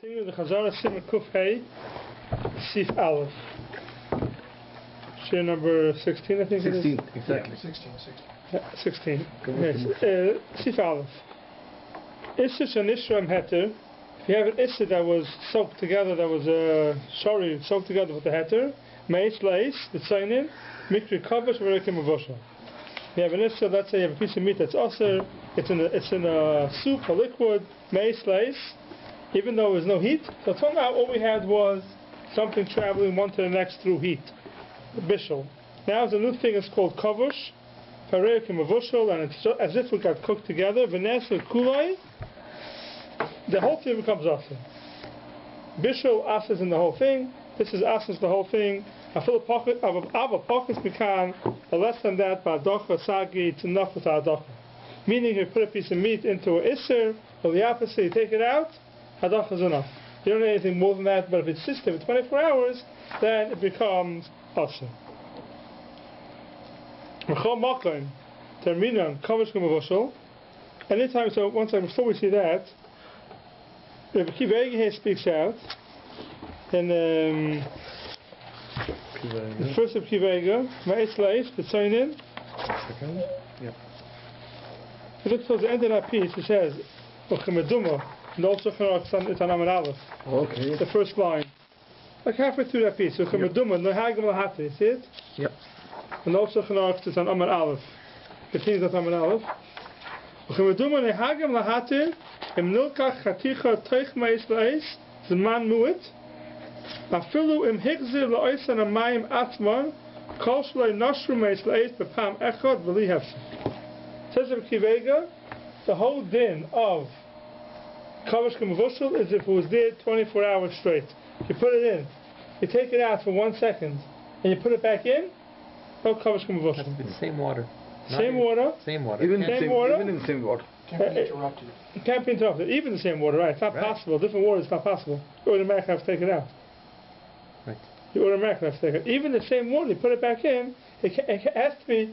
The Chazzarah Simon Kuf Hey Sif Aleph. Share number 16, I think 16, it is. exactly. Yeah, 16. Yes. Sif Aleph. Isser Shanishram Heter. If you have an Isser that was soaked together, that was soaked together with the Heter, Meis Leis, the Tzainin, Mikri Kavish, Verekim Avosha. You have an Isser, let's say you have a piece of meat that's Osir, it's in a soup, a liquid, Meis Leis, even though there was no heat. So until now, all we had was something traveling one to the next through heat. The bishul. Now the new thing is called kavush, parekim avushal, and it's as if it got cooked together. Vanessa kulai. The whole thing becomes asa. Bishul asas in the whole thing. This is asas the whole thing. A full pocket of a pocket pecan. Less than that, ba'adocha sagi. It's enough with a'adocha. Meaning, you put a piece of meat into an isser, or the opposite, you take it out. Hadacha is enough. You don't need anything more than that, but if it's system for 24 hours, then it becomes asr. Anytime, so one time before we see that, Rabbi here speaks out in the first of Kivega, Ma'is Leis, the Tzainin. If you look towards the end of that piece, it says, and also it's on Amar Aleph. Okay. The first line. Like halfway through that piece. So you see it? Yep. And also it's on Amar Aleph. The things of Amar Aleph. Im nilkach chaticha teich meis leis zman muet afilu im higzir leoisan amayim atman kol shloi nashru meis leis bepam echad v'li hefsek. Says Rabbi Kivega, the whole din of kavush k'mavushal is if it was there 24 hours straight. You put it in, you take it out for 1 second, and you put it back in, no kavush k'mavushal. It's the same water. Same water. Same water. Even in the same water. Can't be interrupted. It can't be interrupted. Even the same water, right? It's not possible. Different water is not possible. You automatically have to take it out. Right. You automatically have to take it. Even the same water, you put it back in, it has to be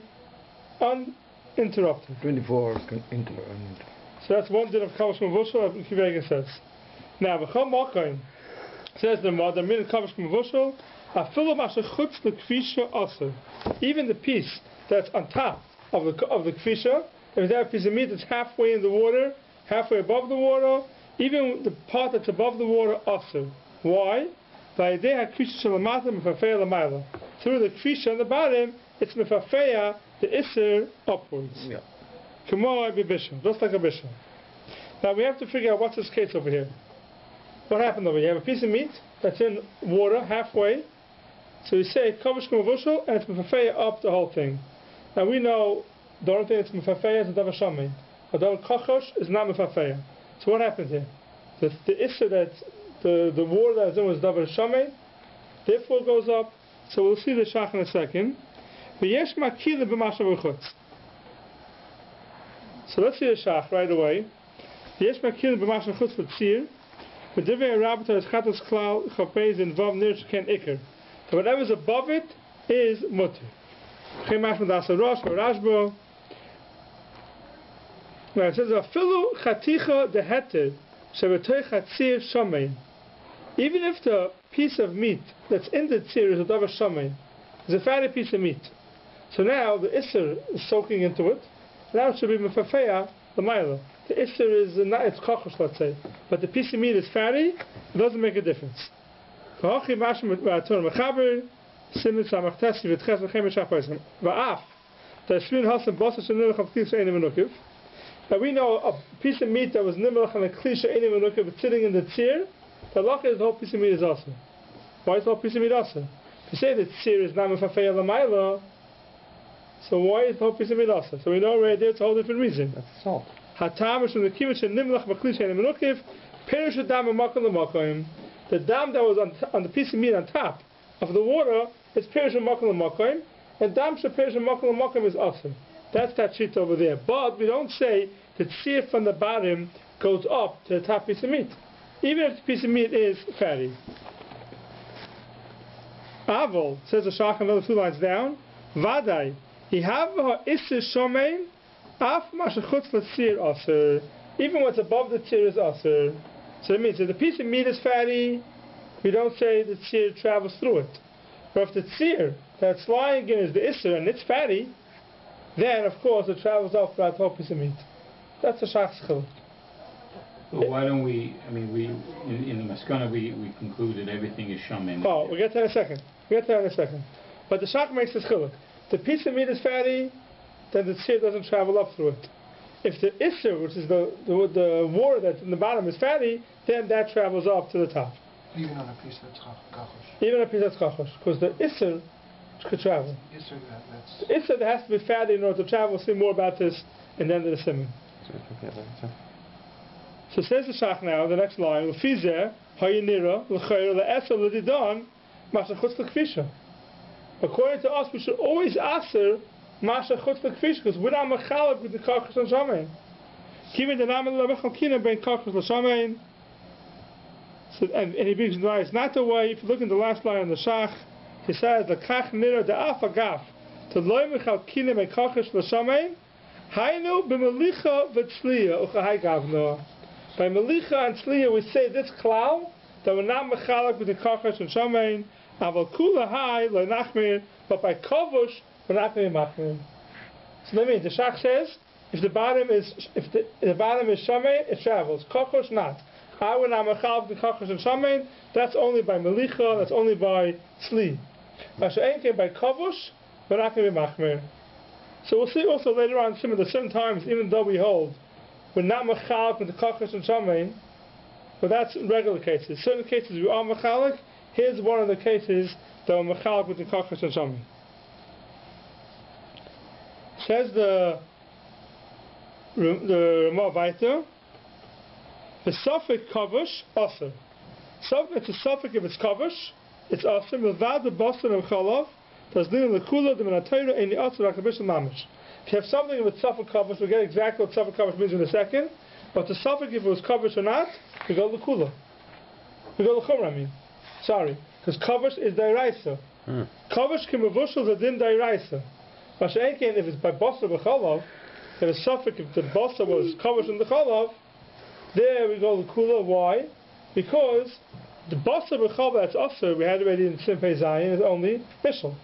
uninterrupted. 24 hours uninterrupted. So that's one din of kavush k'mavushal, as Kivega says. Now, v'chol mokaim, says the mother, min kavush k'mavushal, afilu masha chutz l'kfisha aser. Even the piece that's on top of the kfisha, if you have a piece of meat that's halfway in the water, halfway above the water, even the part that's above the water, aser. Why? Through the kfisha on the bottom, it's mefafeya, the iser upwards. Yeah. Just like a bishul. Now we have to figure out what's this case over here. What happened over here? You have a piece of meat that's in water halfway. So you say kavush k'mavushal and it's mefafeya up the whole thing. Now we know the only thing that's mefafeya is the davar shamein. A davar kachosh is not mefafeya. So what happened here? The issa that the water that is in was davar shamein, therefore it goes up. So we'll see the shach in a second. V'yesh makila b'mashav v'chutz. So let's see the shach right away. V'yesh makila b'mashav v'chutz v'tzir. V'divei rabata is chatas klal chapez in vav nir sheken iker. So whatever's above it is mutter. Now it says, "Afilu chaticha deheter shebetoy chatzir shamein." Even if the piece of meat that's in the tzir is a davar shamein, it's a fatty piece of meat. So now the isser is soaking into it. Now it should be mefafeya the mila. The isser is not it's kochosh, let's say, but the piece of meat is fatty. It doesn't make a difference. Now we know a piece of meat that was nimmelach and a klisha einim menukiv sitting in the tzir. The halacha is the whole piece of meat is also. Why is the whole piece of meat also? If you say that tzir is not mefafeya l'mayla, so why is the whole piece of meat also? So we know already there it's a whole different reason. That's salt. Hatam is from the kibbutz nimmelach b'klisha einim menukiv perish dam makom l'makom. The dam that was on the piece of meat on top of the water is perish makom l'makom, and dam sheperish makom l'makom is awesome. That's that sheet over there. But we don't say that tzir from the bottom goes up to the top piece of meat, even if the piece of meat is fatty. Avol, says the shach another 2 lines down, Vadai, Ihava isir shomein, af mashachutz l'tzir aser. Even what's above the tzir is aser. So that means if the piece of meat is fatty, we don't say the tzir travels through it. But if the tzir that's lying in is the isser and it's fatty, then of course it travels off throughout the whole piece of meat. That's a shach's chiluk. Well, why don't we, in the Maskana we concluded everything is shaman. Oh, we'll get to that in a second. But the shach makes this chiluk. The piece of meat is fatty, then the tzir doesn't travel up through it. If the isser, which is the water that's in the bottom, is fatty, then that travels up to the top. Even on a piece that's kachosh. Even a piece that's kachosh, because the isser could travel. The isser that has to be fatty in order to travel. We'll see more about this in the end of the simon. So says the shach now, the next line, L'fizeh hayinira l'chayr le'eser l'didon mashachutz l'kfisha. According to us, we should always aser mashachutz l'kfisha, because we're not mechalek with the kachosh and shamein. Given the name of the mechalkina ben kachosh l'shamein. So, and he brings why it's not the way. If you look in the last line on the shach, he says the kach nira da'af agaf to loy mechalkina ben kachosh l'shamein hainu b'melicha v'tzliya uchahai gavno. By Melicha and Tzliya we say this klal that we're not mechalek with the kachosh and shamein, aval kula hai lo nachmir, but by kavush we're not going to be machmir. So that means the shach says if the bottom is shamein it travels, kachosh not. I we're not mechalek with the kachosh and shamein. That's only by Melicha. That's only by Tzli. Masha'en by kavush we're not going to be machmir. So we'll see also later on some of the certain times even though we hold we're not mechalek with the kachosh and shamein, but that's in regular cases. Certain cases we are mechalek. Here's one of the cases that we're mechalek with the kachosh and shamein. Says the Ramah Vaiter, the suffix kavush aser. It's a suffix if it's kavush, it's aser. Milvad the boston of chalav, does linu lekula the menatayra in the aser rakabishal mamish. If you have something with suffix kavush, we'll get exactly what suffix kavush means in a second. But the suffix, if it was kavush or not, we go to kula. We go to chumra. Sorry, because kavush is dairaisa. Kavush kimavushal the din dairaisa. Masha'enkein, if it's by bosser b'chalav, if a suffix, if the bosser was kavush in the chalav, there we go to kula. Why? Because the bosser b'chalav that's aser, we had already in Simpei Zayin, is only Michel.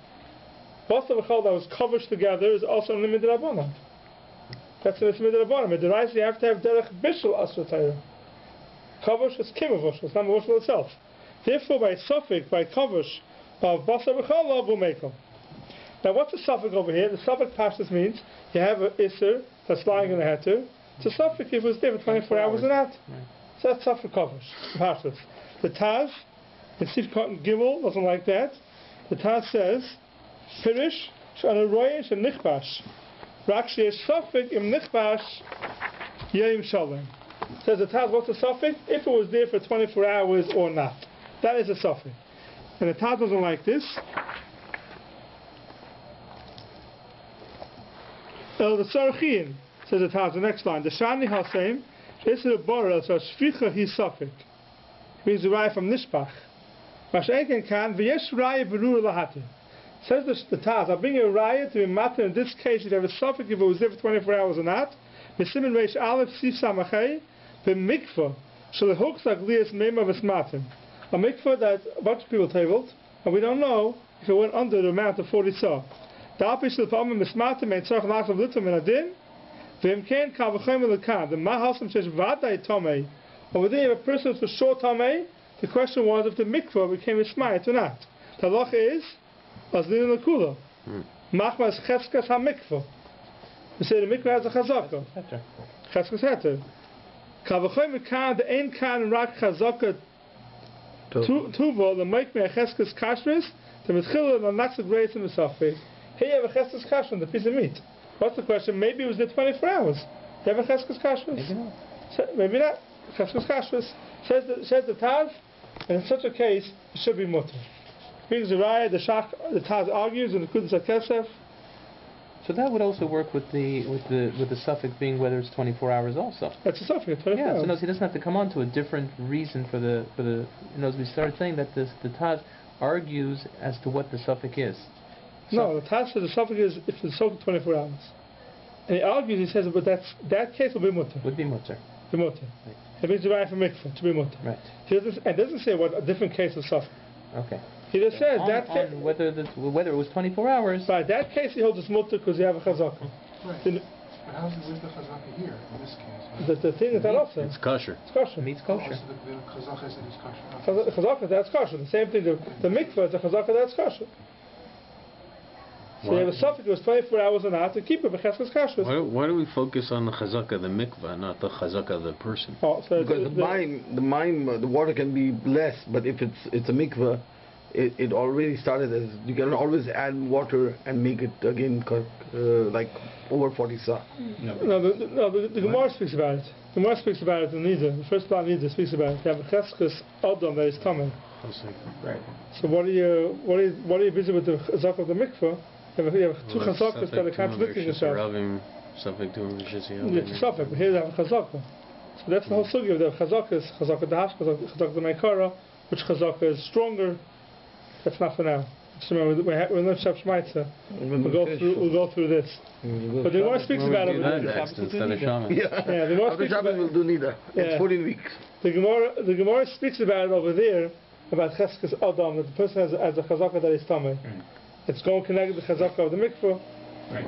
Bosser b'chalav that was kavush together is also only midrabanan. That's in the midrabanan. Midrabanan you have to have derech bishul aser Torah. Kavush is kimavush, it's not mavushal itself. Therefore, by suffix, by kavush of bosser b'chalav, we'll make them. Now, what's the suffix over here? The suffix pashtus means you have an isser that's lying in the heter. It's a suffix if it was there for 24 hours or not. So that's suffix kavush, pashtus. The Taz, in Sif Cotton Gimel, doesn't like that. The Taz says, Pirish, Shanaroyesh and Nichbash. Rakshi is suffix im Nichbash Yeim Shalem. Says the Taz, what's the suffix? If it was there for 24 hours or not. That is a suffix. And the Taz doesn't like this. The Sarachin, says the Taz, the next line, the Shani Haseim, Isra Borel, so Shvicha hi suffix. Means the raya from Nishpach. Masha'enken kan v'yesh raya berur lahati. Says the Taz, I'll bring you a raya to be matter in this case. You'd have a suffix if it was there for 24 hours or not. Mesimin reish aleph sif samachay b'mikvah shalehuk saglias meima v'smatim. A mikvah that a bunch of people tabled, and we don't know if it went under the amount of 40 saw. Da'api shalpamim v'smatim ein tzarch lachsav litzam in adin v'imken kal v'chem l'kan. The mahasam says v'adai tomei. Over there, if a person was short tamei, the question was if the mikvah became a smayat or not. The halacha is azlin l'kula. Machmas cheskas ha-mikvah. We say the mikvah has a chazaka. Cheskas heter. Kavachay mekan the ein kan rak chazaka tuva the make me a cheskas kashris the mitchila the naxak reis in the safi. Here you have a cheskas kashris, the piece of meat. What's the question? Maybe it was there 24 hours. You have a cheskas kashris? Maybe not. Maybe not. Cheskas kashris. Says the Taz, and in such a case, it should be mutter. Brings the raya, the Taz argues in the Kudas HaKesef. So that would also work with the suffix being whether it's 24 hours also. That's a suffix, 24 hours. So no, he doesn't have to come on to a different reason for the as we started saying that the Taz argues as to what the suffix is. No, the Taz says the suffix is if it's soaked 24 hours. And he argues, he says, but that case will be mutter. Would be mutter. the mutter. It means derived from mikveh, to be mutter. Right. It doesn't say what a different case of suffix. Okay. He just says on whether it was 24 hours. By that case, he holds it's mutter because you have a chazaka. Right. But how's it with the chazaka here, in this case? The thing is that also. It's kosher. It's kosher. Meat's kosher. Also the chazaka is that it's kosher. Chazaka, that's kosher. The same thing, the mikveh is a chazaka, that's kosher. So you have a suffix that was 24 hours or not to keep it, but cheskes kosher. Why do we focus on the chazaka of the mikvah, not the chazaka of the person? Oh, so Because the water can be less, but if it's a mikveh, it already started as, you can always add water and make it again like over 40 sa. the Gemara speaks about it. The Gemara speaks about it in Nida. The first part Nida speaks about it. You have a cheskes adam that is coming. Right. So what are you busy with the chazaka of the mikveh? You have two chazakas that are contradicting themselves. Suffix to It's a suffix, but here they have a chazaka. So that's the whole sugya of the chazakas, chazaka dahash, chazaka the which chazaka is stronger. That's not for now. Just remember, we're in the Shab Shmaitza. We'll go through this. But the Gemara speaks about it. Instead of shaman. Yeah, the Gemara After speaks Shabbos about we'll do Nida. Yeah. It's 14 weeks. the Gemara speaks about it over there, about cheskes adam, that the person has a chazaka that is tamei. It's going to connect the chazaka of the mikveh. Right.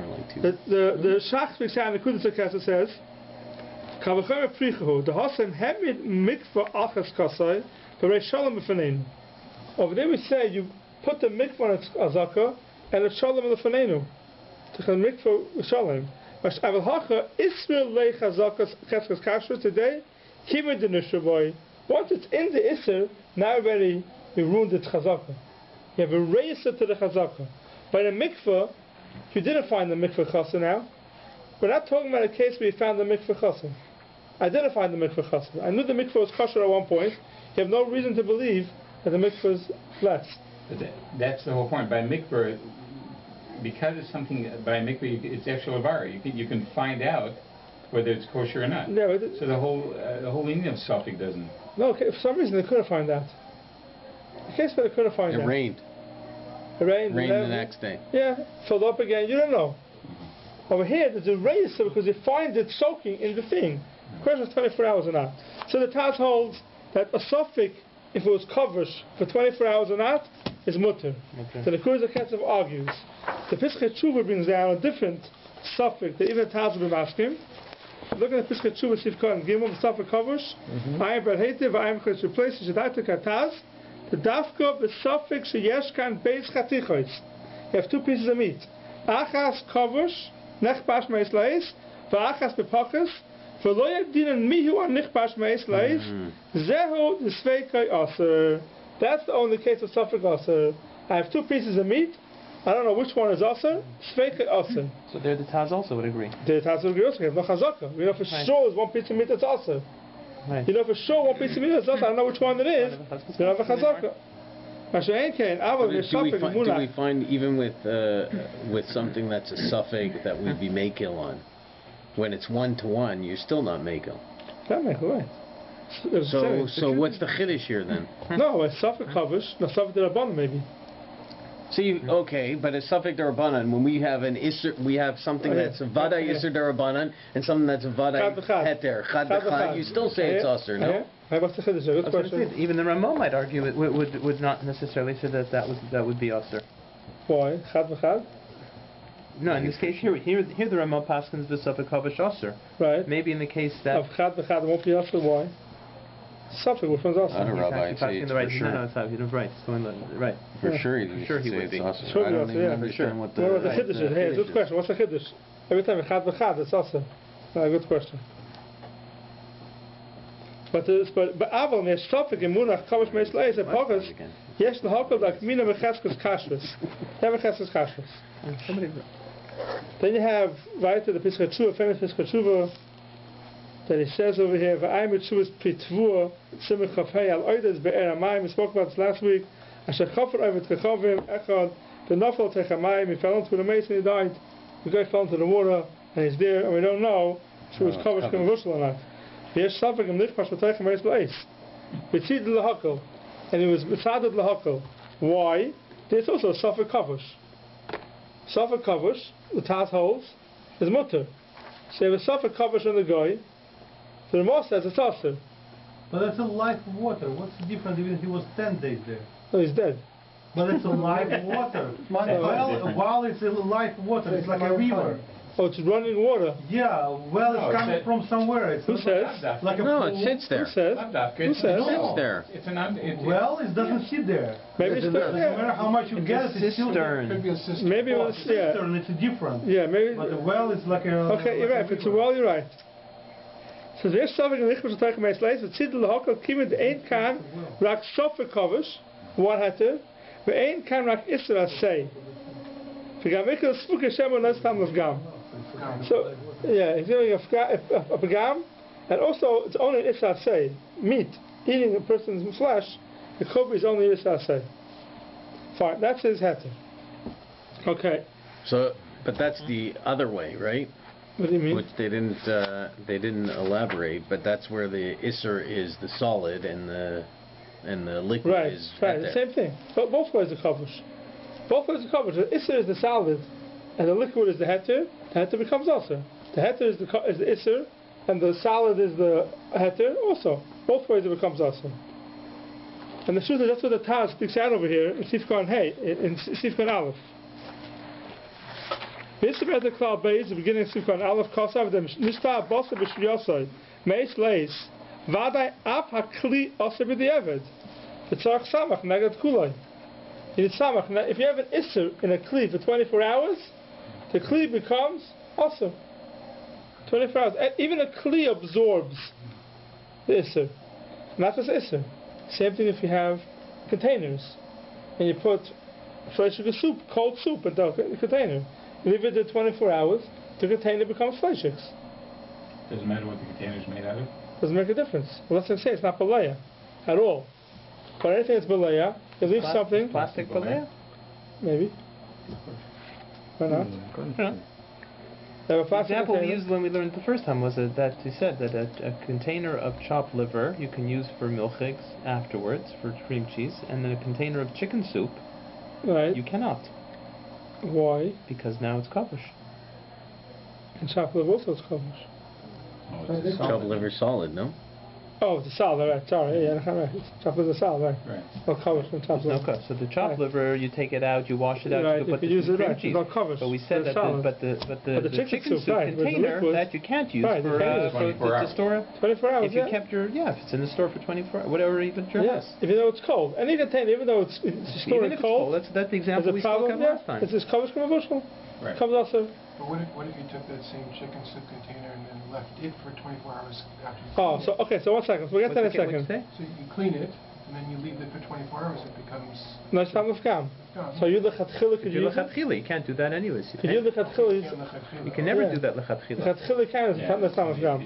The Shach speaks out in the Kudus Akasa says, Kavachar prichahu, the Hasem hemid mikveh achas kasai, v'rei shalom b'faneinu. Over there we say you put the mikveh on its chazaka and it's shalom b'faneinu. To the mikveh shalom. But aval hacha isra lei chazakas cheskes kasher today, kimed the nishavoy. Once it's in the isser, now already you ruined its chazaka. You have a racer to the chazaka. By the mikveh, you didn't find the mikveh chassan now. We're not talking about a case where you found the mikveh chassan. I didn't find the mikveh chassan. I knew the mikveh was kosher at one point. You have no reason to believe that the mikveh is less. But that's the whole point. By mikveh, because it's something, by mikveh, it's actual avar. You can find out whether it's kosher or not. Yeah, so the whole meaning of suffix doesn't. No, okay, for some reason they couldn't find out. The case where they couldn't find out. It rained. It rained The next day. Yeah, filled up again. You don't know. Over here, there's a racer because you find it soaking in the thing. The question is 24 hours or not. So the Taz holds that a suffix, if it was covered for 24 hours or not, is mutter. So the Kurz Aketzev argues. The Pischei Tshuva brings down a different suffix that even the Taz would be asking. Look at the Pischei Tshuva Sivkon and Gimel, the suffix covers. I am Berhetiv, I am Chutz replaces Shadaita Kataz. The dafka, the suffix sheyeshkan beis chatichos. You have two pieces of meat. Achas covers nechpash meis leis, v'achas bepachas, v'lo yagdinan mihu an nechpash meis leis. Zehu d'sveikai aser. That's the only case of suffix aser. I have two pieces of meat. I don't know which one is aser. Sveikai aser. So there, the Taz also would agree. The Taz would agree also. We have no chazaka. We know for sure it's one piece of meat that's aser. Right. You know for sure one piece of meat is I don't know which one it is. You don't have a chazaka. Do we find even with something that's a suffix that we'd be makil on, when it's 1-to-1, you're still not makil. That makil, right? So what's the chiddush here then? No, a suffix covers. No, suffix derabbanan maybe. See, okay, but a suffix derabanan, when we have an isser, we have something that's a vada isser derabanan and something that's a vada heter chad b'chad. You still say it's aser, no? What's the chiddush? Good question. Even the Ramah might argue it would not necessarily say that would be aser. Why chad b'chad? No, in this case here the Ramah paskins the suffix kavish aser. Right. Maybe in the case that of chad b'chad won't be aser. Why? Suffix, which one's aser? I don't know, Rabbi. I'd say it's for sure. No, it's right. It's going right. For sure, he would say it's aser. I don't even understand what the chiddush is. Hey, good question. What's the chiddush? Every time chad b'chad, it's aser. Good question. But aval near suffix in munach kavish meis leis and pachas. Yes, the hakol like mina v'cheskes kashrus. Never cheskes kashrus. Then you have right to the Pischei Tshuva, famous Pischei Tshuva, that he says over here, "V'ayim Tshuva's pritvua Semicha Fei al oides be'er hamayim." We spoke about this last week. Asher chafer over techavim echad v'nafal techamayim. He fell into the mace and he died. The guy fell into the water and he's there, and we don't know if he was covered k'mevushal or not. Yes, suffix im nishmas v'teichem meis leis. V'tzid l'hakol, and he was mitzaded l'hakol. Why? There's also a suffix covers. Suffix covers, the Taz holds, is mutter. So you have a suffix covers on the guy, So the Moshe says it's also. But that's a live water. What's the difference even if he was 10 days there? No, he's dead. But it's a live water. Well, it's a live water. It's like a river. Oh, it's running water. Yeah, well, it's coming from somewhere. It's Who says? Like a No, pool. it sits there. Who says? It says? There. It's Well, it doesn't sit there. Maybe it's No matter how much you get, it's still cistern. Could be a cistern. Maybe it was, yeah. cistern. It's different. Yeah, maybe. But the well is like a. Okay, you're right. If it's a well, you're right. So there's something in Lichtenstein talking about slaves. The tzidul lahokal kimed ein kan rak shofar kovish. What had to? But ein kan rak isra say. V'gam Michel spuk Hashem on this time of gam. So yeah, he's doing a pagam, and also it's only isra say meat. Eating a person's flesh, the kobi is only isra say. Fine, that's his heter. Okay. So, but that's the other way, right? What do you mean? Which they didn't elaborate, but that's where the isser is the solid and the liquid is right, the same thing. But both ways are covered. Both ways are covered. The isser is the solid, and the liquid is the heter. The heter becomes also. The heter is the isser, and the solid is the heter also. Both ways it becomes also. And the truth is that's what the Taz speaks out over here in Sifkon Hey, in Sifkon Aleph. This is the cloud base, the beginning of Sifkon Aleph, Kosav, the Nishta Bosa B'Shviyosoi, Meis Leis, Vadai Ap HaKli Osa B'Di'eved, the Tzarech Samach, Negad Kuloi. In Samach, if you have an Isser in a Kli for 24 hours, the Kli becomes also 24 hours. And even a Kli absorbs the Isser, not just Isser. Same thing if you have containers, and you put fresh soup, cold soup into a container. Leave it at 24 hours, the container becomes fleishiks. Doesn't matter what the container is made out of? Doesn't make a difference. Well, let's say it's not balaya at all. But anything that's balaya, you leave something. Plastic balaya? Maybe. Why not? Yeah. The example we used when we learned the first time was that you said that a container of chopped liver you can use for milchiks afterwards, for cream cheese, and then a container of chicken soup you cannot. Why? Because now it's kavush. And chopped liver also is kavush. Chopped liver solid, no? Oh, it's a solid, right? Sorry, yeah, right. Chopped liver is solid, right? No kavush from chopped liver. No, so the chopped liver, you take it out, you wash it out, right, you put you use it cream right. cheese. No kavush. But we said that the chicken soup right, container that you can't use to store 24 hours. If you kept if it's in the store for 24 hours, whatever, even your house. If you know it's cold, any container, even though it's stored cold, that's the example we spoke of last time. It's this kavush from a bushel. Right. Comes also. But what if you took that same chicken soup container and then left it for 24 hours after you so 1 second. We'll get that in a second. So you clean it, and then you leave it for 24 hours, it becomes... No, it's not mufkam. So you lechatchila could use it? You can't do that anyways. You can never do that lechatchila. Lechatchila can, it's not mufkam.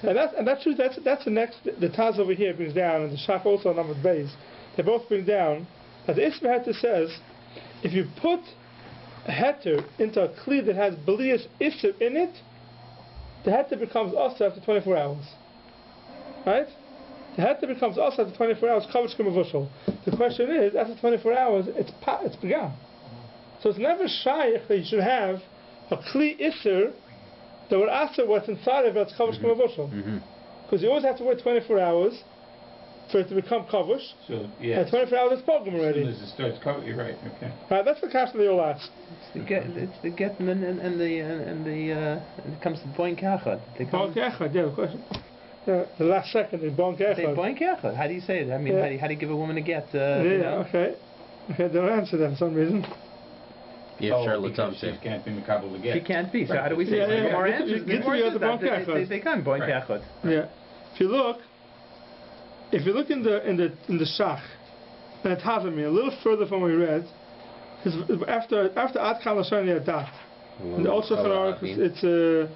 And that's true, that's the next, the Taz over here brings down, and the Shach also on number base, they both bring down, that the Isma Heter says, if you put a heter into a kli that has Belias Isser in it, the heter becomes also after 24 hours. Right? The heter becomes also after 24 hours, kavush k'mavushal. The question is, after 24 hours, it's pagam. So it's never shaykh that you should have a kli Isser that would answer what's inside of it's kavush k'mavushal. Because you always have to wait 24 hours for it to become kavush. So, yeah. And 24 hours is pogum already. As soon as it starts covered, you're right, okay. Right, that's the question they all ask. It's the get and it comes to boin kachad. Boin kachad, yeah, the question. The last second is boin kachad. Boin kachad. How do you say it? I mean, how do you give a woman a get? Okay. Okay, they don't answer that for some reason. Yeah, sure, let's up. She can't be makabel to get. She can't be. So how do we say it? More answers. They can't boin kachad. Yeah. If you look in the Shach, and it has me a little further from what we read, because after Ad Kal Lashon Yadat, and also it's the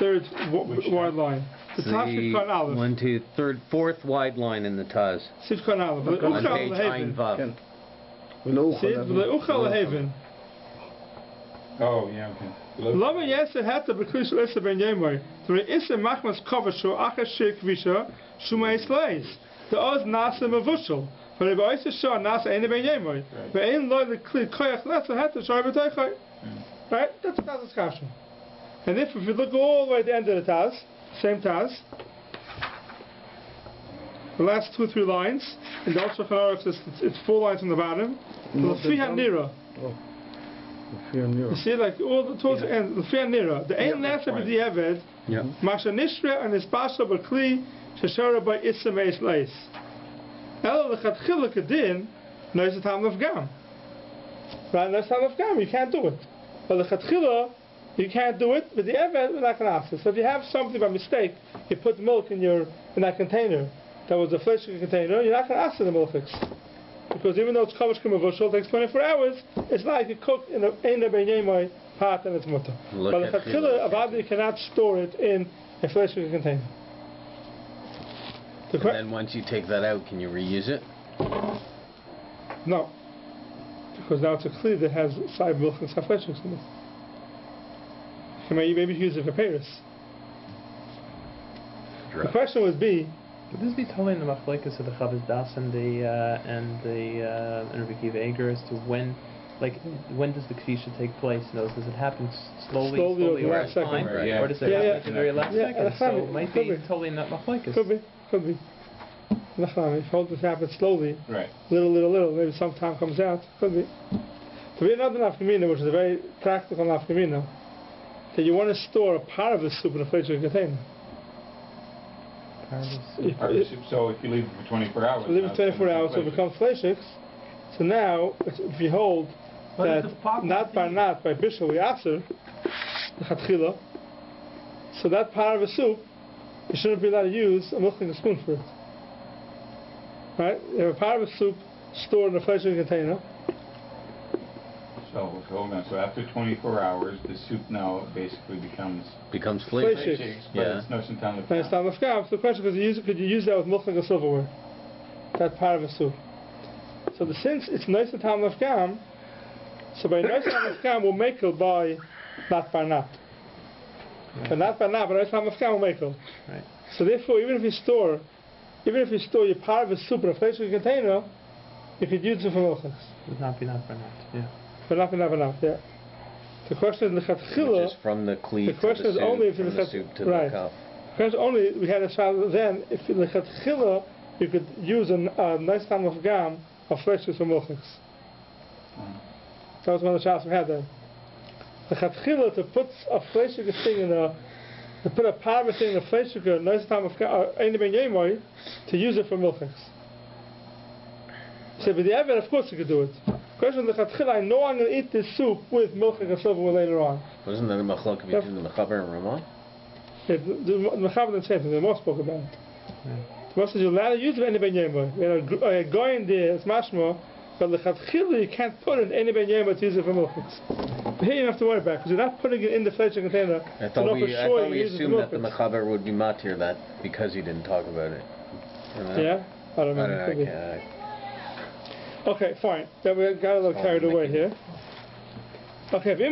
third wide line. The Taz Aleph. 1, 2, 3rd, 4th wide line in the Taz. Sifkon Aleph. On page Ein Vav. Oh, yeah, okay. Lama Yeser Heta B'Krish Eliezer Ben Yemoy. The Re'isser Machmas Kovash Shu Acher Shir Kvisha Shumei Slays. The Oz Nasa Mavushal. For the Re'isser Shah Nasa Eine Ben Yemoy. But Ein Loi the Kli Koyach Lesa Heta Shai B'Teichai. Right? That's the Taz's kasha. And if you look all the way at the end of the Taz, same Taz, the last 2 or 3 lines, and the also Harav it's 4 lines on the bottom. L'fi hanira. You see, like all the towards the end, l'fi hanira. The ain nasa b'diavad. Masha nishra and his basha b'kli sheshara by isam eis leis. Ela l'chatchila kedin knows the time of gam. Right, knows the time of gam. You can't do it. But l'chatchila you can't do it. But the evet we're not going to ask it. So if you have something by mistake, you put milk in that container. That was a fleshly container. You're not going to ask for the milchiks. Because even though it's kavash k'mavushal, it takes 24 hours, it's like you cook in a benyemai pot and it's mutter. But the chatchila of you cannot store it in a fleshly container. And then once you take that out, can you reuse it? No. Because now it's a kli that has side milk and side fleshliks in it. You maybe use it for Paris. The question would be, would this be totally in the machlekes of the Chavos Das and the Rabbi Akiva Eiger as to when does the kvisha take place? Does it happen slowly over time, or does it happen at the very last second? So it might be totally in that machlekes. Could be. If you hold this happens slowly, little, maybe some time comes out. Could be. To be another nafkamina, which is a very practical nafkamina, that you want to store a part of the soup in a fleshly container. So if you leave it for 24 hours, so it becomes fleshiks. So now, if you hold that not by bishul yaser, the chatchila, so that part of a soup, you shouldn't be allowed to use a milking a spoon for it. Right? You have a part of a soup stored in a fleshly container. So hold on. So after 24 hours, the soup now basically becomes fleshiks. Yeah. It's no time of gam. So the question is, could you use that with milk or silverware? That part of a soup. So since it's nice time of gam, so by nice time of gam we'll make it by not by not. But not by not, but nice time of gam we'll make it. Right. So therefore, even if you store your part of a soup in a fleshly container, you could use it for milchiks. Would not be not by not. Yeah. But not, yeah. The question is the chatchila. Just from the kli. The question is only if the soup to the cup. The question is only we had a child then. If in the chatchila you could use a nice time of gam of fleshliks or milchiks. That was one of the shots we had then. The chatchila to put a fleshlik thing to put a part of a thing in a fleshlik a nice time of gam any benyemai to use it for milchiks. So but the evid of course you could do it. Question of the chatchila, I know I'm going to eat this soup with milk and silverware later on. Wasn't that a machlok between the Mechaber and Ramah? Yeah, the Mechaber didn't say anything, the Moshe spoke about it. The Moshe says you're allowed to use it in any benyemah. You know, a guy in there, it's mashma, but the chatchila you can't put it in any benyemah to use it for milchiks. But here you don't have to worry about it, because you're not putting it in the fleshly container. I thought we assumed that the Mechaber would be matir that because he didn't talk about it. Yeah? I don't know. Okay, fine. Then we got a little carried away here. Okay, if it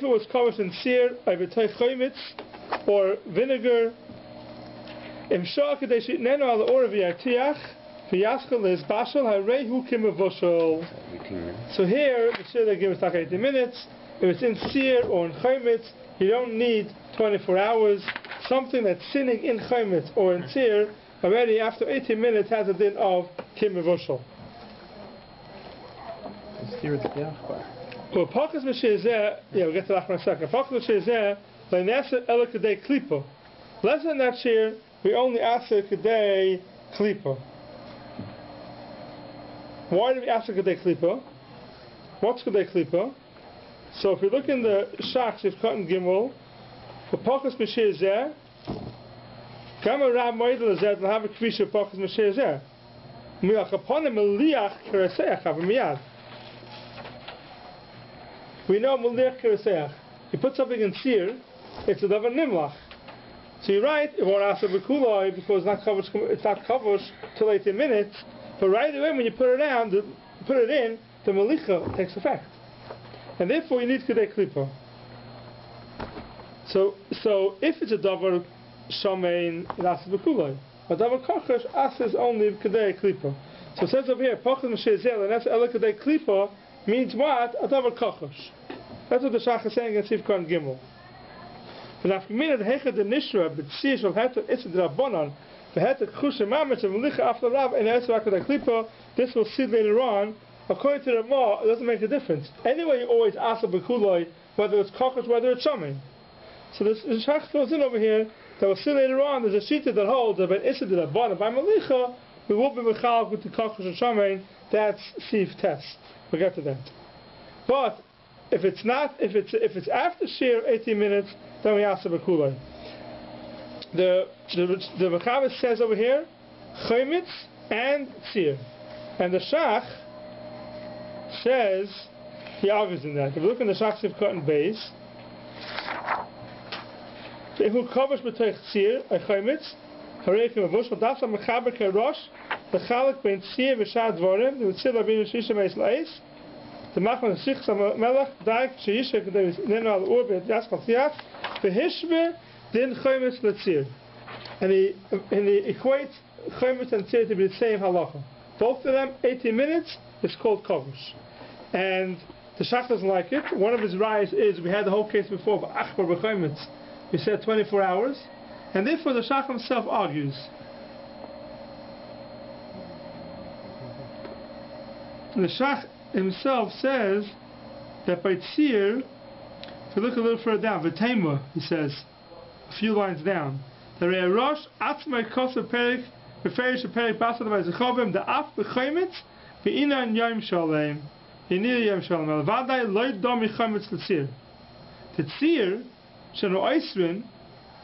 was covered in sear, or vinegar, so here, the sear they give us like 18 minutes. If it's in sear or in chaymitz, you don't need 24 hours. Something that's sitting in chaymitz or in sear, already after 18 minutes has a din of kim mevushal. Well, Pakas Meshezeh, we'll get to that in a second. Pakas Meshezeh, Leinesa Ela Kedei Klipa. Less than that year, we only ask Kedei Klipa. Why do we ask Kedei Klipa? What's Kedei Klipa? So if you look in the Shachs, if cut in Gimel, for Pakas Meshezeh, Gama Rab Moedel Zed will have a kvisha Pakas Meshezeh. Milach upon him Meliach Kereseach Avimiyad. We know Meliach Kereseach. You put something in sear, it's a davar nimlach. So you're right, it won't ask Bekulai because it's not covered till 18 minutes. But right away when you put it in, the Melicha takes effect. And therefore you need Kedei Klipa. So if it's a davar Shamein, it asks Bekulai. But davar Kochash asks only Kedei Klipa. So it says over here, Pakas Meshezeh, and that's Ela Kedei Klipa means what? A davar Kochash. That's what the Shach is saying in Sivkon Gimel. The nafkamina the hecha the nishra but see shall have to it's the rabbanon This we'll see later on. According to the Ma, it doesn't make a difference. Anyway, you always ask a bekuloi whether it's kokosh, whether it's shaman. So the Shach goes in over here that we'll see later on. There's a shita that holds that by Issa de Rabban by Malicha, we will be mechal with the kokosh and shaman. That's Sif test. We'll get to that. But if it's not, if it's after Shir 18 minutes, then we ask the bekuloi. The Mechaber says over here, Chaymitz and Tzir, and the Shach says, he argues in that. If you look in the Shach Sif Cotton base, if who covers b'toich Tzir, a Chaymitz, Hareikim Avush, but that's a Mechaber Kerosh, the Chalik ben Tzir v'Shad Dvorim, the Tzir Rabbeinu Shisha Meis La'is, the Machman Sichs HaMelech, Daik Sheisha Kedei Nenu Al Ur B'et Yaskal Tiach, v'Hishbe Din Chaymitz L'Tzir. And he equates Chaymitz and Tzir to be the same halacha. Both of them, 18 minutes, is called kovush. And the Shach doesn't like it. One of his rayas is, we had the whole case before, of Achbar B'Chaymitz. We said 24 hours. And therefore the Shach himself argues. The Shach himself says that by Tzir, if you look a little further down, V'Tema, he says, a few lines down, the Rei Rosh, Atzmai Kosa Perik, refers to Perik Basad by Zechovim, the Af B'Chaymitz, V'Ina and Yom Shalem, V'Ina Yom Shalem, Al-Vadai, Loid Domi Chaymitz L'Tzir. The Tzir, Shenu Oisrin,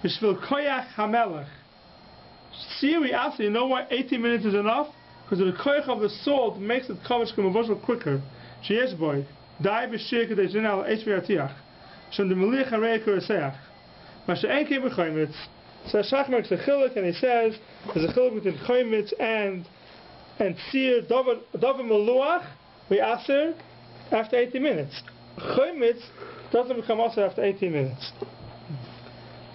V'Shvil Koyach HaMelech. Tzir, we ask, you know why 18 minutes is enough? Because the koyach of the salt makes it kovesh k'mavoshel quicker. Sheyesh boy, dai b'shir k'dei zin al eish v'yatiach. Shem de melich harei k'reseach. Ma she'en kei b'chaymitz. So Shach makes a chiluk, and he says there's a chiluk between chaymitz and tzir dover meluach we aser after 18 minutes. Chaymitz doesn't become aser after 18 minutes.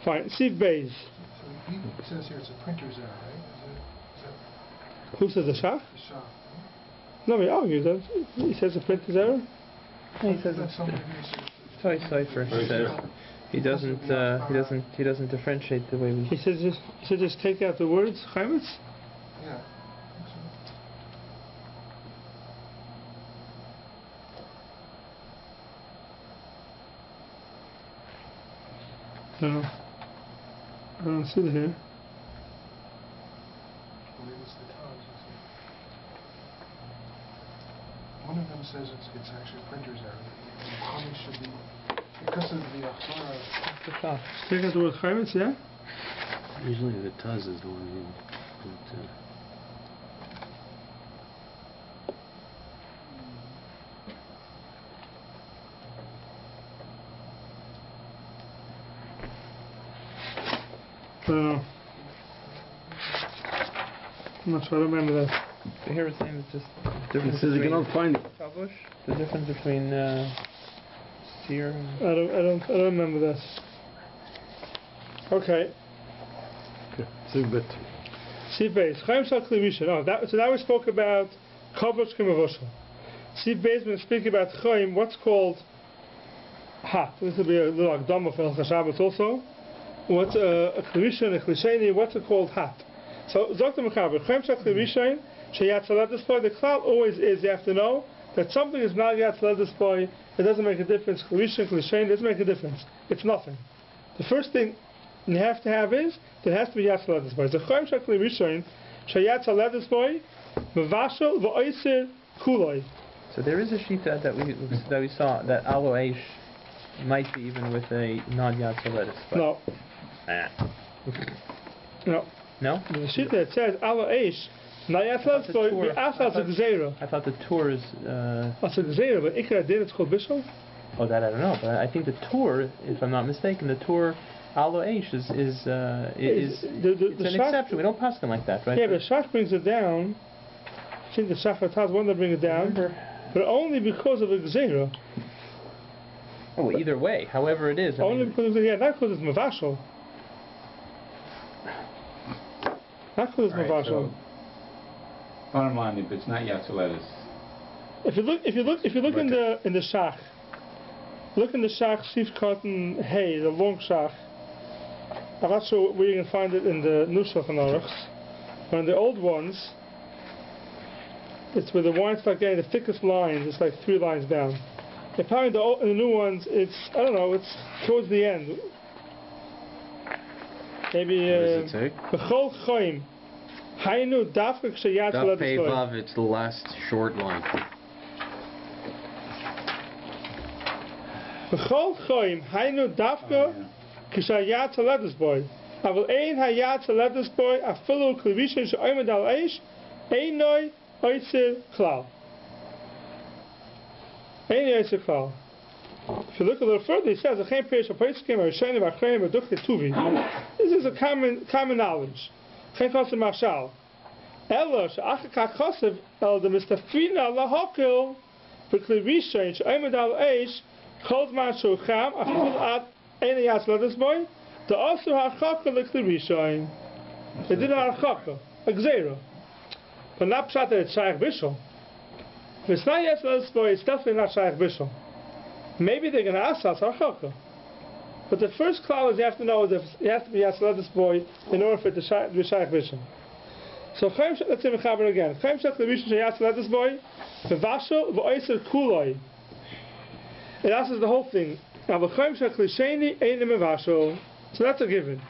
Fine. Siv Beis. So it says here it's a printer's error, right? Who says the Shach? The Shach. No, he argues that. He says the printer's error. He says it's Toy Cipher. He doesn't differentiate the way we. He says just take out the words chaymitz. Yeah. I don't know. I don't see it here. One of them says it's actually a printer's error. The comment should be because of the Chazzarah. Take out the word chaymitz, yeah? Usually the Taz is the one who. I don't know. I'm not sure. I don't remember that. So here it's saying it's just the difference. It says you cannot find it. The difference between seer and... I don't remember that. Okay. Sivbet. Sivbeis. Chaim Shal Klivisha. So now we spoke about Kovash Kimavoshel. Sivbeis, when we speak about Chaim, what's called hat. This will be a little Akdama for Hilchos Shabbos also. What's a Klivisha and a Klisheni, what's it called hat? So, Dr. Mechaber, Chaim Shal Klivisha, Sheyat Salat Display, the cloud always is, you have to know that something is not Yat Salat Display, it doesn't make a difference. Klivisha, Klisheni, doesn't make a difference. It's nothing. The first thing you have to have is, there has to be Yat Salat Display. So, Chaim Shal Klivisha, Sheyat Salat Display, Mevashel, V'oiser, Kuloi. So there is a shita that we saw that alo eish might be even with a non-yad soletis. No. No. No? There's a shita that says alo eish, not yad soletis, so we ask as a gzeira. I thought the tour is... As a gzeira, but ikra din it's called bishul? Oh, that I don't know, but I think the tour, if I'm not mistaken, the tour alo eish is it's an exception. We don't pass them like that, right? Yeah, but Shach brings it down. I think the Shach Taz wanted to bring it down. But only because of a gzeira. Oh, either way, however it is. Only because not because it's mavashal. Not because it's mavashal. So, bottom line, if it's not Yatzoletis. If you look in the Shach, look in the Shach Sif Cotton Hay, the long Shach. I'm not sure where you can find it in the Nushach and Aruchs. On the old ones, it's where the wine start getting the thickest lines. It's like 3 lines down. Apparently, in the new ones, it's I don't know. It's towards the end. Maybe. What does it say? B'chol choim, haynu dafka k'shayat Daf ledes Pei boy. Vav, it's the last short line. B'chol choim, haynu dafka k'shayat ledes boy. Aval ein hayat ledes boy afilu klivishin she'omed al eish einoi oiser klal. Einoi oiser klal. If you look a little further, he says, this is a common knowledge. Ella she'achakak chosev el de mistafina lahokil v'klivishayin she'omed al eish kol zman shucham afil ad ein yas ledes boy the also ha'achaka l'klivishayin. They did an ha'achaka, a gzeira. But not pshat that it's shaykh bishul. If it's not yas ledes boy, it's definitely not shaykh bishul. Maybe they're going to ask us ha'achaka. But the first klal is you have to know that it has to be yas ledes boy in order for it to be shaykh bishul. So let's say mechaber again. Chaim shach levishin sheyas ledes boy v'vashel v'oiser kuloi. It asks the whole thing. Now v'chaim shach klisheni ein mevashel. So that's a given.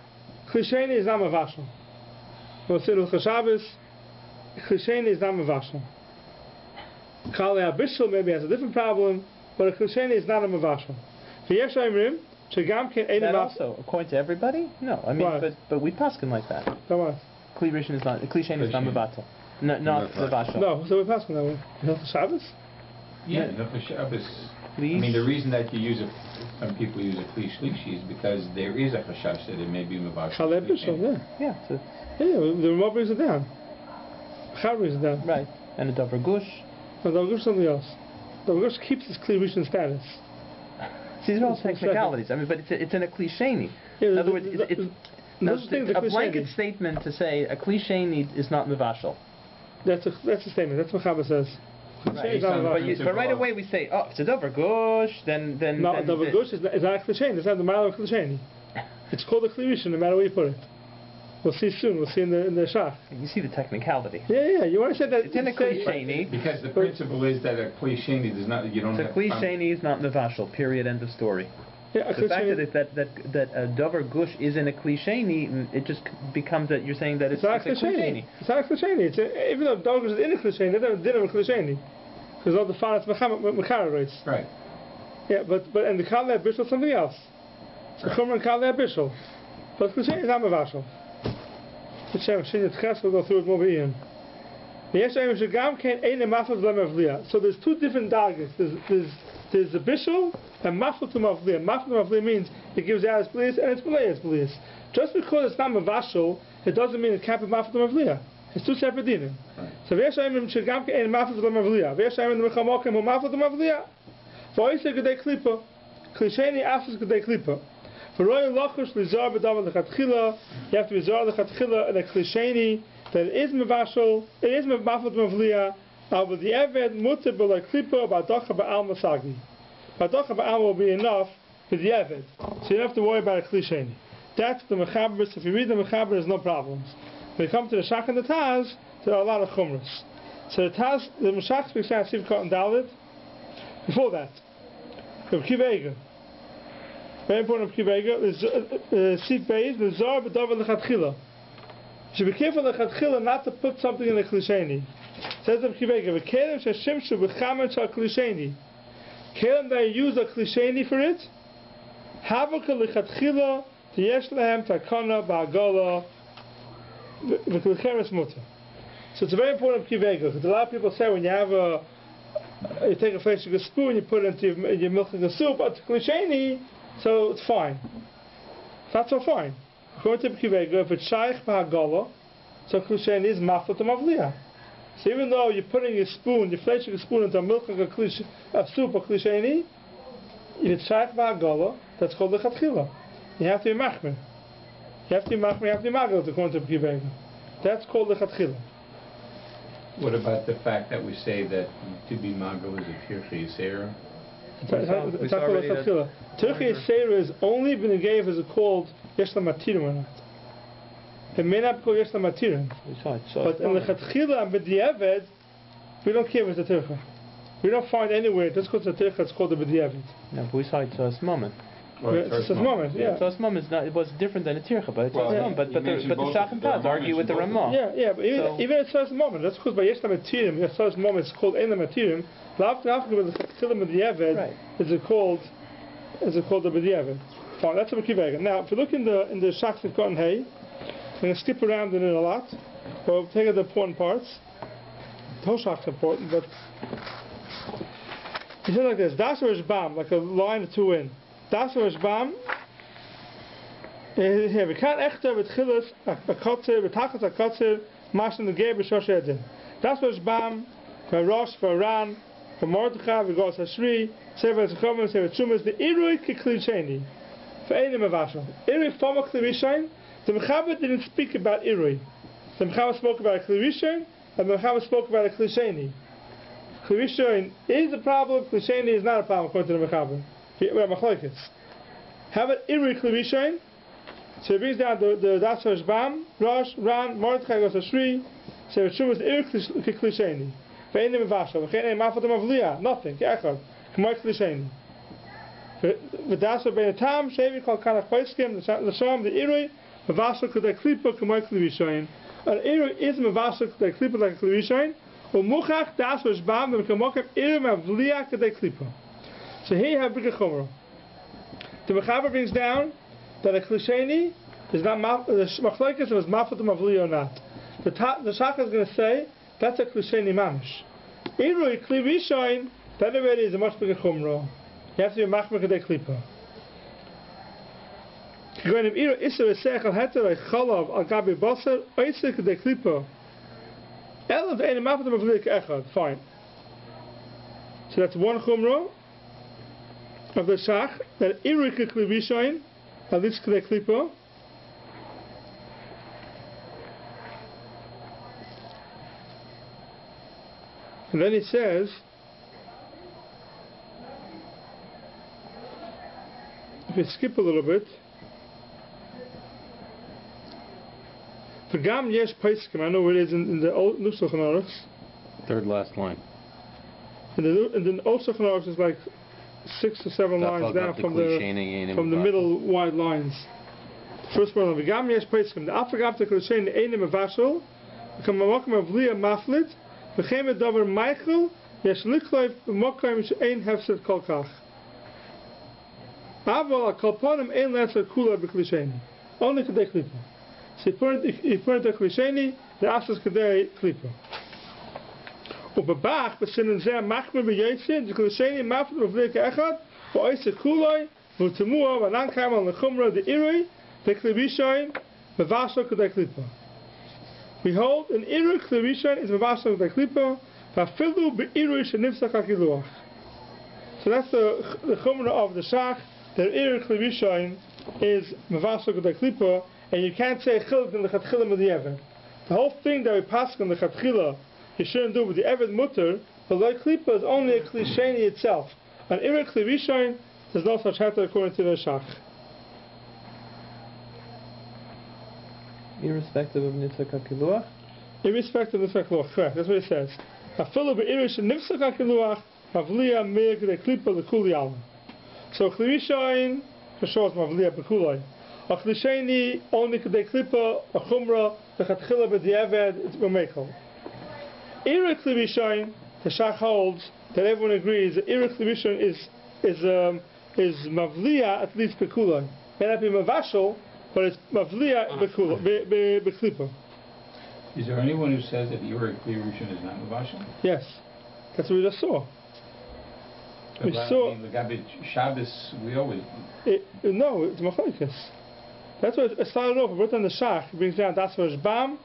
Klisheni is not mevashel. We'll say Luchas Shabbos. Klisheni is not mevashel. Kali Abishel maybe has a different problem, but a klisheni is not a mevashel. V'yesh oimrim shegam ken ein mevashel. That also according to everybody? No, I mean, but we paskin like that. Come on. Klisheni is not mevatel. Not mevashel. No, so we paskin that way. Luchas Shabbos. Yeah, Luchas Shabbos. I mean, the reason that you use some people use a kli shlishi is because there is a chashash that it may be mevashel. Kali Abishel, yeah. So, the Ramah brings it down. Char brings it down. right. And the davar gush. No, davar gush is something else. Davar gush keeps his kli rishon status. See, these are all technicalities. I mean, but it's in a klisheni. Yeah, in other words, it's a blanket statement to say a klisheni is not mevashel. That's a statement. That's what Chaba says. Right. But right away we say, oh, it's a davar gush, then no, davar gush is not a klisheni. It's not the mile of klisheni. It's called a kli rishon, no matter where you put it. We'll see soon. We'll see in the shach. You see the technicality. Yeah. You want to say that it's in a klisheni because the principle is that a klisheni does not. You don't. So klisheni is not mevashel. Period. End of story. Yeah, the fact that a davar gush is in a klisheni, it just becomes that you're saying that it's a klisheni. It's not a klisheni. Even though davar gush is in a klisheni, it doesn't have a klisheni because all the faras mechara rates. Right. Yeah, but and the kali abishal is something else. The chomer and kali abishal, but klisheni is not mevashel. We'll go through it more in. So there's 2 different dargis. There's the bishul and mafal to mavliya. Mafal to mavliya means it gives out its blias and its blias. Just because it's not mavashal, it doesn't mean it can't be mafal to mavliya. It's 2 separate dinim. So v'yeshayim shegam ke'en mafal to mavliya. V'yeshayim mechamokim hu mafal to mavliya. V'oisei gedei klipa. Klisheni afus gedei klipa. You have to be zar lechatchila and a klisheni that it is mevashel, it is mevafel mavliya, but the eved mutter b'lei klipa b'adocha b'al masagi. B'adocha b'al will be enough for the eved, so you don't have to worry about a klisheni. That's the mechaber. So if you read the mechaber, there's no problems. When you come to the shach and the taz, there are a lot of chumras. So the taz, the meshach speaks out Sivkot and Dalit. Before that, Rabbi Kiva. Very important of Kivega is Sif Beis, the Zar B'Davar L'Chatchila. You should be careful L'Chatchila not to put something in the Klisheni. Says of Kivega, V'Kelem Sheshimshu B'Chamer Shal Klisheni. Kelem that you use a Klisheni for it, Havaka L'Chatchila, T'yesh Lehem Takana Ba'Agala V'Klicheres Mutter. So it's very important of Kivega, because a lot of people say when you have you take a flesh sugar spoon, you put it into your milk and the soup, but Klisheni, so it's fine. It's not so fine. According to Kivega, if it's shaykh b'hagala, so klisheni is mafal to mavliya. So even though you're putting your spoon, you're fleshing a spoon into a milk like a soup or klisheni, if it's shaykh b'hagala, that's called lechatchila. You have to be machmer. You have to be machmer, you have to be magal, according to Kivega. That's called lechatchila. What about the fact that we say that to be magal is a pirchei yisera? Turkey Seira is only been gave as a called Yeshla Matirim or not. it may not be called Yesh Matirim. But in the Chatchila and B'diavad, we don't care if it's a tircha. We don't find anywhere just because it's a tircha, it's called a B'diavad. No, but we saw it's a moment. It's a moment, yeah. So moment is not. It was different than a tircha, but it's but the Shach and Taz argue with the Ramah. Yeah, but even it says moment. That's because by Yesh Matirim, it says moment. It's called Ein Matirim. After with the Chatchila and B'diavad, is it called the B'diavad? Fine, that's what we keep again. Now, if you look in the Shach and Cotton Hay, I'm going to skip around in it a lot. We'll take the important parts. The whole Shach is important, but he said like this: Dasar Bam, like a line or two in. Dasar Bam. Here we can't echter with chilas a kotzer with takas a kotzer mash in the gebe shosh edin. Dasar Bam for Rosh for Ran for Mordechai we go to Shri Sever Zechomer Sever Tzumas the Irui Kikli Sheni for Einim Avashal Irui Fomak Levishain. The Mechaber didn't speak about Irui. The Mechaber spoke about a Klirishain, and the Mechaber spoke about a Klisheni. Klirishain is a problem, Klisheni is not a problem, according to the Mechaber. We have Machlokes. How about Irui Klirishain? So he brings down the Dasar Bam, Rosh, Ran, Mordechai goes to Shri, so it shows Irui Klisheni. Ve'enim Vashal, Ve'enim Mafatim Avliya, nothing, Echad, K'moy Klisheni. The Dasar Ben Tam, Shevi called Kanach Paiskim, the Sham, the Irui, Mavasal Kedei Klipa K'moy Klivishain. An Irui is Mavasal Kedei Klipa like Klivishain, or Muchach Dasar Bam, the Mekamokam Irui Mavliya Kedei Klipa. So here you have B'Kei Chomra. The Mechaber brings down that a Klisheni is not the Machlokes was Mafat Mavliya or not. The Shach is going to say that's a Klisheni Mamish. Irui Klivishain, that already is a much B'Kei Chomra. You have to be Machmer Kedei Klipa. Fine. So that's one chumrah of the shach that Irui Klivishain at least Kedei Klipa. And then he says, if we skip a little bit, V'gam yesh paiskim. I know where it is in the old Nusach Aruch. Third last line. In the old Nusach Aruch is like 6 or 7 lines down from the middle wide lines. The first one, V'gam yesh paiskim. The afagam te klisheni einim avashol. V'kam mamokim avliya maflit. V'chem edavar Michel. Yesh likloif b'mokim she'ein hefset kolkach. Aval akalponim ein lancer kula b'klisheni. Only Kedei Klipa. So he put the Klisheni, the Asas Kedei Klipa. Ubabach, b'sinin zeh machmer b'yetsin, the Klisheni mafat b'vlik echad, v'oise kuloi, v'temua, v'nan kamal l'chumra, the Irui, the Klivishain, v'vasho Kedei Klipa. Behold, an Irui Klivishain is v'vasho Kedei Klipa, v'afilu b'Irui shenifsach hakiluach. So that's the chumra of the shach, that Irui Klivishain is v'vasho Kedei Klipa, and you can't say chiluk in the chatchila with the eved. The whole thing that we pass on the chatchila, you shouldn't do with the eved mutter, but like klipa is only a klisheni itself. An irek klivishain, there's no such heter according to the shach. Irrespective of nifsak hakiluach? Irrespective of nifsak hakiluach, correct, that's what it says. Afilu be'irish nifsak hakiluach, mavliya meir kedei klipa l'kuli alma. So klivishain, for sure it's mavliya b'kulai. A klisheni only Kedei Klipa, a chumra, the chatchila b'diavad, it's b'meichel. Irek Klivishain, the shach holds that everyone agrees that Irek Klivishain is mavliya at least b'kulai. May not be mavashal, but it's mavliya b'klipa. Is there anyone who says that Irek Klivishain is not mavashal? Yes, that's what we just saw. We saw. I mean, the Gabi Shabbos, we always. No, it's machlokes. That's what it started off. Written on the shach. It brings down Dasar Bam,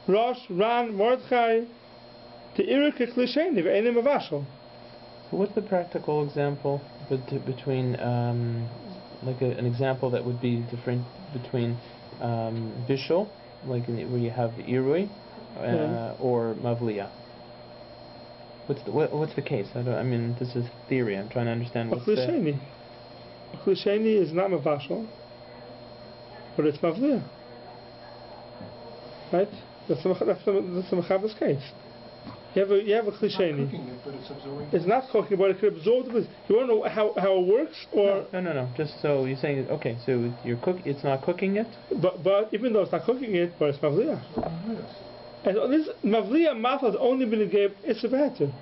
Rosh, Ran, Mordechai, the Iruk Klisheni, Ve'enim Avashal. So what's the practical example between, like an example that would be different between Bishul, like where you have Irui, or Mavliya? What's the case? I mean, this is theory. I'm trying to understand what's Klisheni. Klisheni is not Mavashal, but it's Mavliya. Right? That's the Mechaber's case. You have a klisheni. It's not cooking, but it could absorb the bliss. You want to know how it works, or no. Just so you're saying, okay, so it's not cooking it. But even though it's not cooking it, but it's mavliya. And this mavliya mafla has only been gave. It's a better.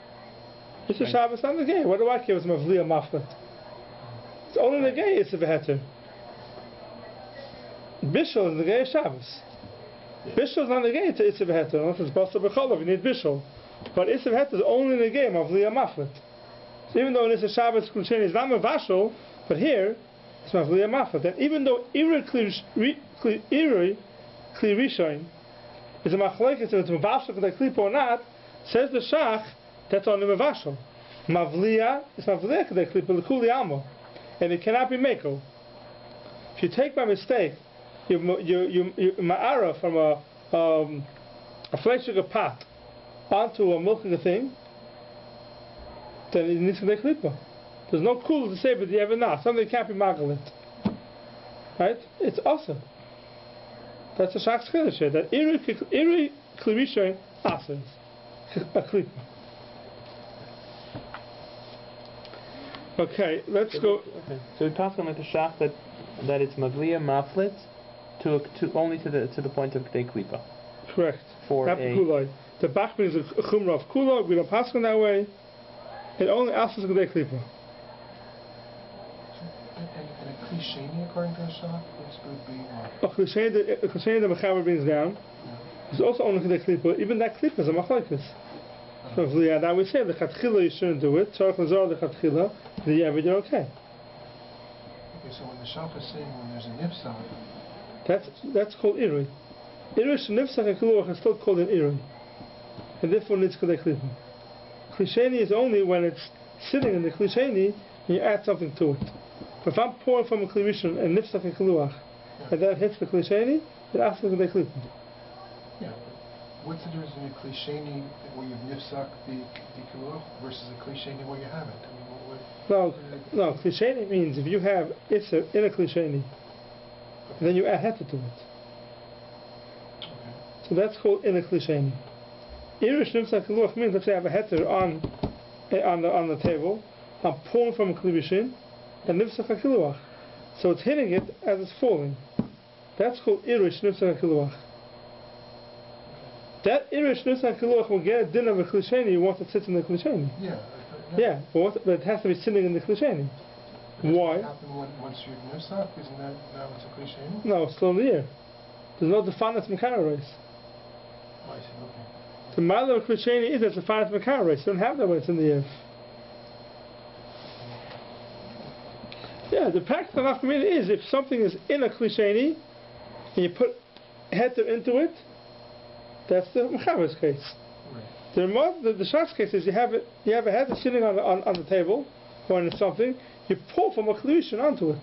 It's a Shabbos not the gay. What do I care? It's mavliya mafla. It's only the gay. It's a better. Bishul is the gay Shabbos. Bishul is not the gay. It's a better. Unless it's basa b'cholov, you need bishul. But Isser Het is only in the game of Liya Maflet. So even though in Isser Shabbos Kulsheni is not Mavashal, but here it's Liya Maflet. And even though Iri Kli Rishoin is a Machlekes, if it's Mavashal K'day Klipa or not, says the Shach, that's only Mavashal. Mavliya is Mavliya K'day Klipa, L'Kuli Amo. And it cannot be Meko. If you take by mistake, you Ma'ara from a flesh sugar pot onto a milking thing, then it needs to make lipa. There's no cool to say, but you ever not. Something can't be magalit. Right? It's awesome. That's a shach's chiddush. That iri klirishay asers a klipa. Okay, let's go. Okay. So we pass on like the shach that it's mavliya maflit to only to the point of k'dei klipa. Correct. For a the Bach brings a chumrah of kula. We don't pass on that way. It only asks us to get klipa. And a klisheni according to the shach, which would be what? A klisheni the Mechaber brings down is also only to get klipa. Even that klipa is a machlokes. So now we say the chatchila you shouldn't do it. Tzarech l'zor the chatchila. The yavid you're okay. Okay, so when the shach is saying when there's a nifsach, that's called iri. Iri shenifsach and kiluach is still called an iri. And therefore needs k'dei klipa. Klisheni is only when it's sitting in the klisheni and you add something to it. But if I'm pouring from a klirishon and nifsach and kiluach, and that hits the klisheni, it asks for k'dei klipa. Yeah. What's the difference between a klisheni where you've nifsach the kiluach versus a klisheni where you haven't? No, klisheni means if you have itzer in a klisheni, and then you add heta to it. Okay. So that's called in a klisheni. Irish nimsak kiluach means, let's say I have a heter on the table, I'm pouring from a klibishin, and nimsak kiluach. So it's hitting it as it's falling. That's called irish nimsak kiluach. That irish nimsak kiluach will get a din of a klisheni once it sits in the klisheni. Yeah, but it has to be sitting in the klisheni. Why? Once you're nimsak, isn't that now it's a klisheni? No, it's still in the air. There's no definite mekara race. Oh, I see. Okay. The mother of klisheni is a definite mekara race. You don't have that when it's in the air. Yeah, the practical nafkamina is if something is in a klisheni and you put heter into it, that's the mechaber's case. Right. The shach's case is you have a heter sitting on the table or in something, you pour from a klisheni onto it.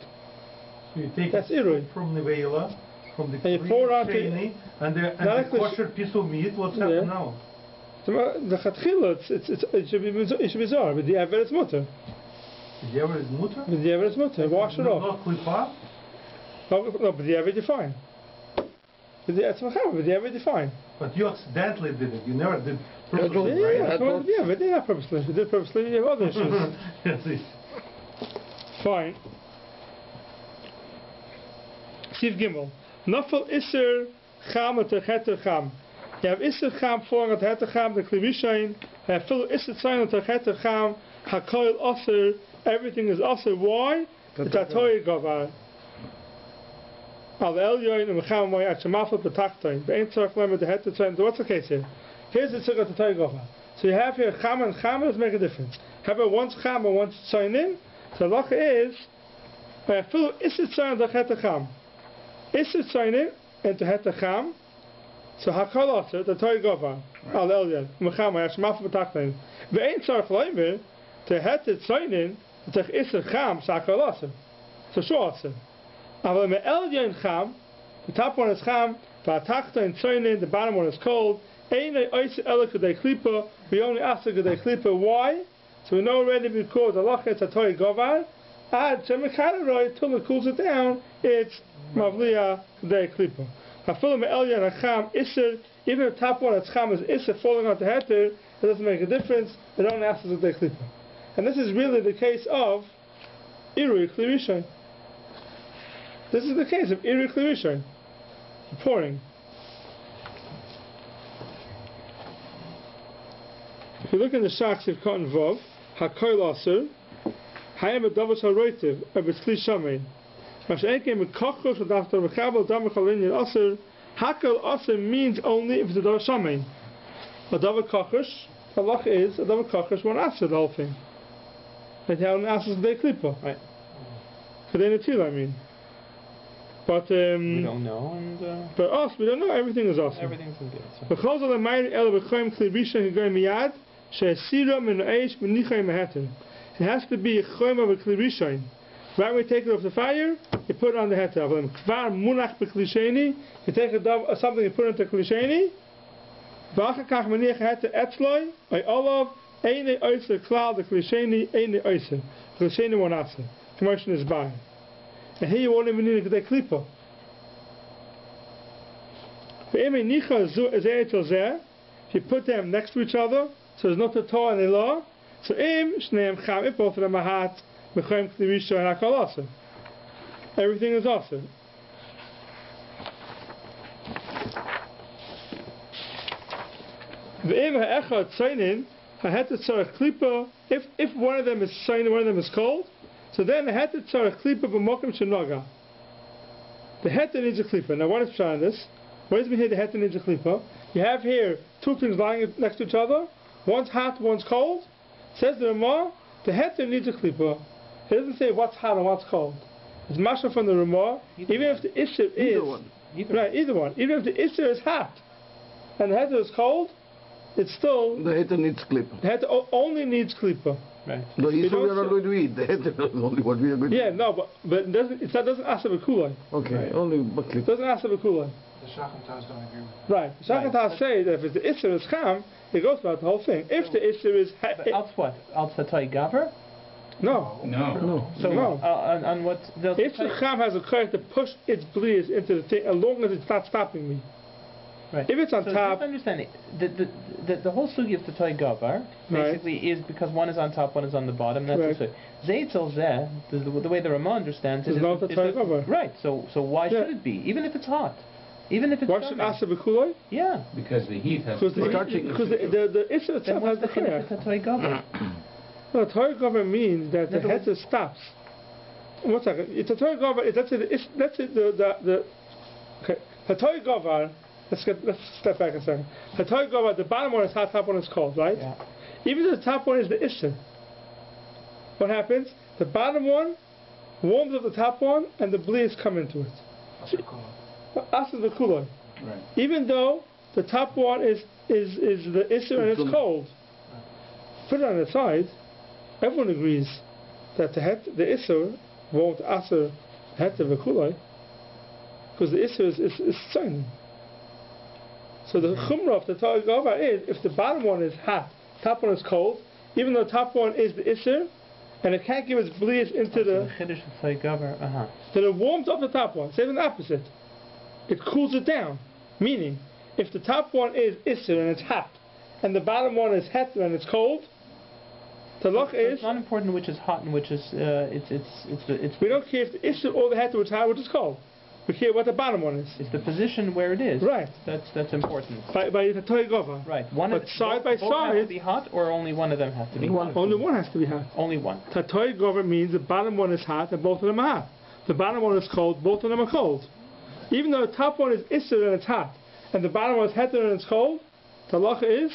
So you take that's it from the veila, from the klisheni, and the kosher piece of meat. What's happening now? The chatchila, it should be zor, but the aver is mutter. The aver is mutter? The aver is mutter. Wash it off. Not klipa? No, but the aver is fine. But the aver is fine. But you accidentally did it. You never did purposely, right? Yeah, but they not purposely. They did purposely. You have other issues. Yes. Fine. Siv Gimel. Nafel Isser Cham at Heter Cham. You have Isser Cham falling at Heter Cham, the Klivishain. You have Phil Isser Tzayin at Heter Cham, Hakoil Osir. Everything is Osir. Why? It's Atoy Gavar. Al l-liyu and Michel Moy at Shemafel Petachtoin. The Ein Tzarech Lemon the Heter Tzayin. So what's the case here? Here's the Tzarech at Atoy Gavar. So you have here Cham and Cham does make a difference. However, once Cham and once Tzayin in, so the lacha is Phil Isser Tzayin at Heter Cham. Isser Tzayin in and to Heter Cham. So Hakol Osir, the Toy Gova, Al l-liyu, Mechama, Yashmaf B'Tachlein. Ve'ein Tzarech Leimer, to Heter Tzayin, to Isser Cham, so Hakol Osir. So Shu Osir. Aval me l-liyu Cham, the top one is Cham, B'Tachlein Tzayin, the bottom one is cold. Einay Oisir Ela K'dei Klipa, we only ask K'dei Klipa. Why? So we know already because the Lach is a Toy Gova, Ad Shemekharoi, till it cools it down, it's Mavliya K'dei Klipa. Even the top one that's cham is isser falling onto heter, it doesn't make a difference. They don't ask us to take klipa. And this is really the case of irui klirishain. This is the case of irui klirishain, pouring. If you look in the Shach Siv Cotton Vov, Hakoil Aser, Hayam Adavos HaRoitiv, Abitzli Shamein. Masha'enke Mekachos Adaftar Mekabel Damach Halin Aser. Hakoil Aser means only if it's a Davar Shamein. Adavar Kachosh, the halach is Adavar Kachosh won't answer the whole thing. They have an answer to the klipa. Right. Kedei Netil, I mean. But we don't know, and but us, we don't know. Everything is awesome. Everything's good. It has to be a chayim of a klirishain. Right when we take it off the fire, you put it on the heter. Kvar munach beklisheni. You take something and put it into klisheni. V'achakach maniach heter etzloi. Ay olav eine oiser klal the klisheni eine oiser. Klisheni one aser. Commotion is by. And here you won't even need a klipa. If you put them next to each other, so there's not a Torah and a law, so both of them are hot, everything is awesome. If one of them is shiny and one of them is cold, so then the heter tzarech klipa b'mokim shenaga. The heter needs a klipa. Now what is showing this? What does it mean here the heter needs a klipa? You have here two things lying next to each other. One's hot, one's cold. Says the Ramah, the heter needs a klipa. It doesn't say what's hot and what's cold. It's masha from the Ramah. Even if the isser is either one. Even if the isser is hot and the heter is cold, it's still the heter needs klipa. The heter only needs klipa. Right. The isser we are not going to eat. The heter is only what we are going to eat. Yeah, no, but it doesn't ask a kulai. Okay, right. Only klipa. It doesn't ask a kulai. The Shachantas don't agree with that. Right. The Shachantas say that if the isser is cham, it goes throughout the whole thing. If the isser is else what? Else hatay gaver? No. So no. On what? If the cham has a courage to push its bleeds into the thing, as long as it's not stopping me. Right. If it's on top, understanding the whole sugi of the toy gavar basically is because one is on top, one is on the bottom. That's the Zayitzel zeh. The way the Ramah understands it is not the toy gavar. Right. So why should it be? Even if it's hot. Even if it's why should asa bekuloi? Yeah. Because the heat has because the issue itself has the chiyah. No, toy gavar means that the heter stops. 1 second. It's a toy gavar. Let's say the toy gavar. Let's step back a second. The bottom one is hot, top one is cold, right? Yeah. Even if the top one is the isser, what happens? The bottom one warms up the top one, and the bleeds come into it. Asas v'kulon. Right. Even though the top one is the isser and it's cold, put it on the side. Everyone agrees that the isser won't aser heter v'kulon because the isser is shining. So the chumrah of the Torah Gava is if the bottom one is hot, top one is cold, even though the top one is the isser, and it can't give its bleeds into the chiddush of Torah Gava, then it warms up the top one. Say the opposite. It cools it down. Meaning, if the top one is isser and it's hot, and the bottom one is heter and it's cold, the loch is. It's not important which is hot and which is it's. We don't care if the isser or the heter is hot, which is cold. We care what the bottom one is. It's the position where it is. Right. That's important. By the Torah Gava. Right. But side by side. Have to be hot, or only one of them has to be hot? Only one has to be hot. Only one. The Torah Gava means the bottom one is hot and both of them are hot. The bottom one is cold, both of them are cold. Even though the top one is isser and it's hot, and the bottom one is heter and it's cold, the halacha is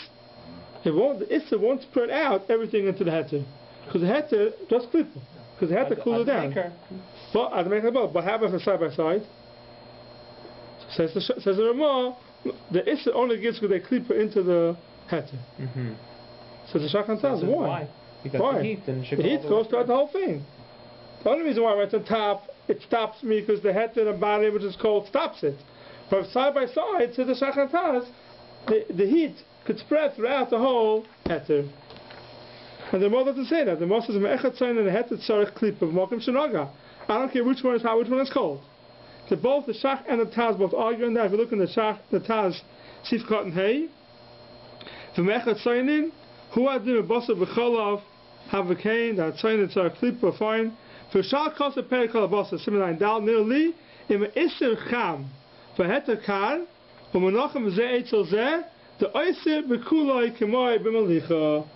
the isser won't spread out everything into the heter, because the heter does clip, because the heter cools it down. But what happens if side by side? Says the Ramah, the isser only gives because they clip into the heter. So the Shachan tells why? Because why? The heat goes throughout the whole thing. The only reason why it's on top, it stops me because the heter and the body, which is cold, stops it. But side by side, to the Shachan Taz, the heat could spread throughout the whole heter. And the Ramah doesn't say that. The Ramah says, "Me'echat zayin and the heter tzarech klipa v'mokim shenaga." I don't care which one is hot, which one is cold. that both the Shach and the Taz both argue on that. If you look in the Shach, the Taz, Sif Cotton Hay, V'mechat Tzainin, Hu Adim B'Bosser B'Cholav, Havakain, that Tzainin Tzar Klipa, fine. V'Shal Kosa Perikol B'Bosser, Simenayin Dal, nearly, Im Isser Cham, V'Heter Kar, V'Menachem Zeh Eitzel Zeh, the Oyser B'Kuloi Kemoi B'Malicha.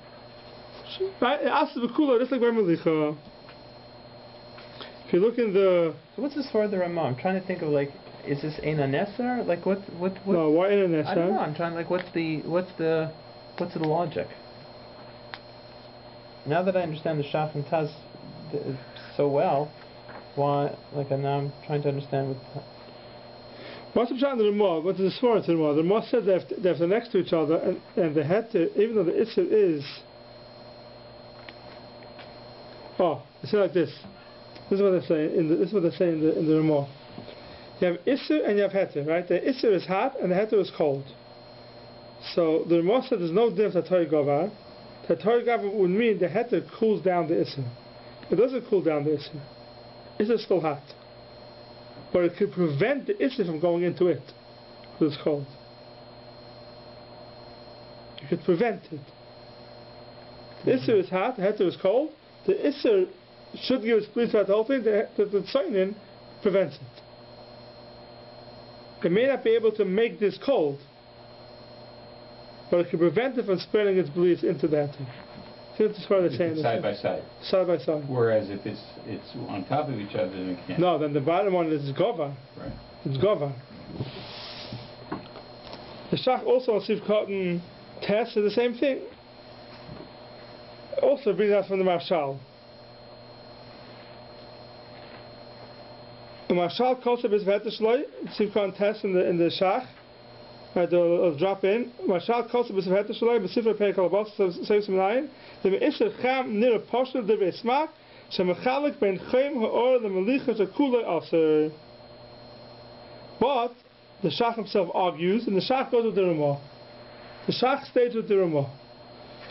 Right? Asr B'Kuloi, just like B'Malicha. If you look in the... So what's this for the Ramah? I'm trying to think of, like, is this Ein HaNeser? Like, what? No, why Ein HaNeser? I don't know. I'm trying, like, what's the logic? Now that I understand the Shach and Taz so well, why, like, now I'm trying to understand what... What's the Pshat in the Ramah? What is the Sforah to the Ramah? The Ramah says they're next to each other, and they had to, even though the Isser is... Oh, it's like this. This is what they say in the Ramah. You have Isser and you have Heter, right? The Isser is hot and the Heter is cold. So the Ramah said there's no difference at Torah Gavar. That Torah Gavar would mean the Heter cools down the Isser. It doesn't cool down the Isser. Isser is still hot. But it could prevent the Isser from going into it because it's cold. You could prevent it. The Isser is hot, the Heter is cold. The Isser should give its police throughout the whole thing, the Tzainin prevents it. It may not be able to make this cold, but it can prevent it from spreading its beliefs into that thing. So that's what they're saying. Side by side. Side by side. Whereas if it's on top of each other, then it can't. No, then the bottom one is Govar. Right. It's Govar. The Shach also on Sif Cotton test is the same thing. Also brings out from the Marshal. The Marshal Koseb is Vetershloi, Sif Cotton test in the Shach. I'll drop in. Marshal Koseb is Vetershloi, Besifra Perikalabos, Sev Seminayin. The Me'isher Cham Nir Poshel de Vesmak, Shemachalik Ben Chaim Ha'or the Melicha Shakule Aser. But the Shach himself argues, and the Shach goes with the Ramah. The Shach stays with the Ramah.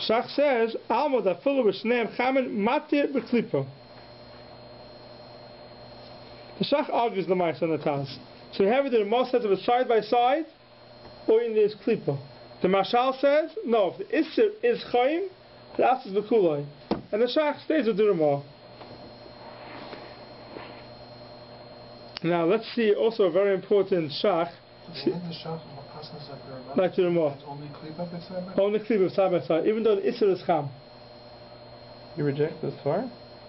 Shach says, Alma da Fulu B'Shneim Chamin Matir B'Klipa. The Shach argues the Ma'aseh and the Taz. So you have it, the Ramah says it was side by side, or in this Klipa. The Mashal says, no, if the Isser is Chaim, the As is B'Kuloi. And the Shach stays with the Ramah. Now let's see also a very important Shach. Like the Ramah. Only Klipa side by side? Only Klipa side by side, even though the Isser is Cham. You reject this far?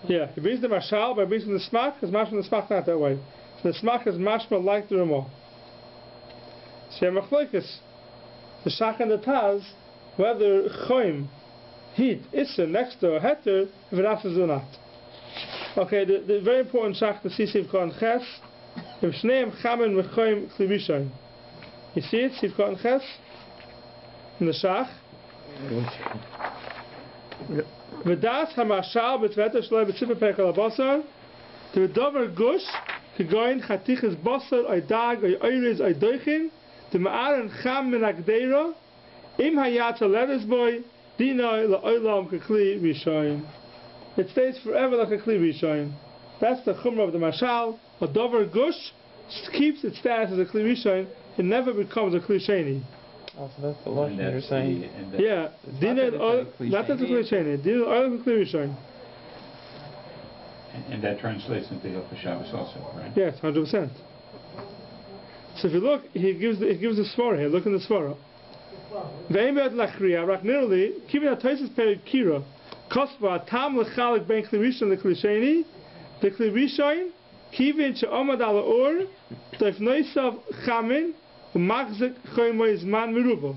Yeah, he brings the Mashal, but he brings the Smach, because Mashma the Smach not that way. So the Smach is Mashma like the Ramah. So you have Machlokes, the Shach and the Taz, whether Choim, heat, Isser, next to a Heter, if it has or not. Okay, the very important Shach, the Sisiv Kon Ches, if Shneim Chamen Mechoim Klibishain. You see it, Sisiv Kon Ches, in the Shach. V'das hamashal b'tveter shloi b'tzipah perikol abasar the v'dover gush kegoyin chatiches basar oy dag oy oyriz oy doichin the ma'aren cham min agdeira im hayat letters boy dinoi la'olam kekli rishoyin. It stays forever like a kli rishoyin. That's the chumrah of the mashal. A dover gush keeps its status as a kli rishoyin. It never becomes a kli sheni. Oh, so that's the logic you're saying. Yeah, not that it's a kli sheni. Dinah olam kekli rishoyin. And that translates into Hilchos Shabbos also, right? Yes, 100%. So if you look, he gives the svara here. Look in the svara. Ve'emet lachriya raknirli kivin atoysis perik kira kosva tam lechalik ben klirishon leklisheni the klirishon kivin she'omad ala or tefnoisav chamin u'machzik choymoy zman mirubo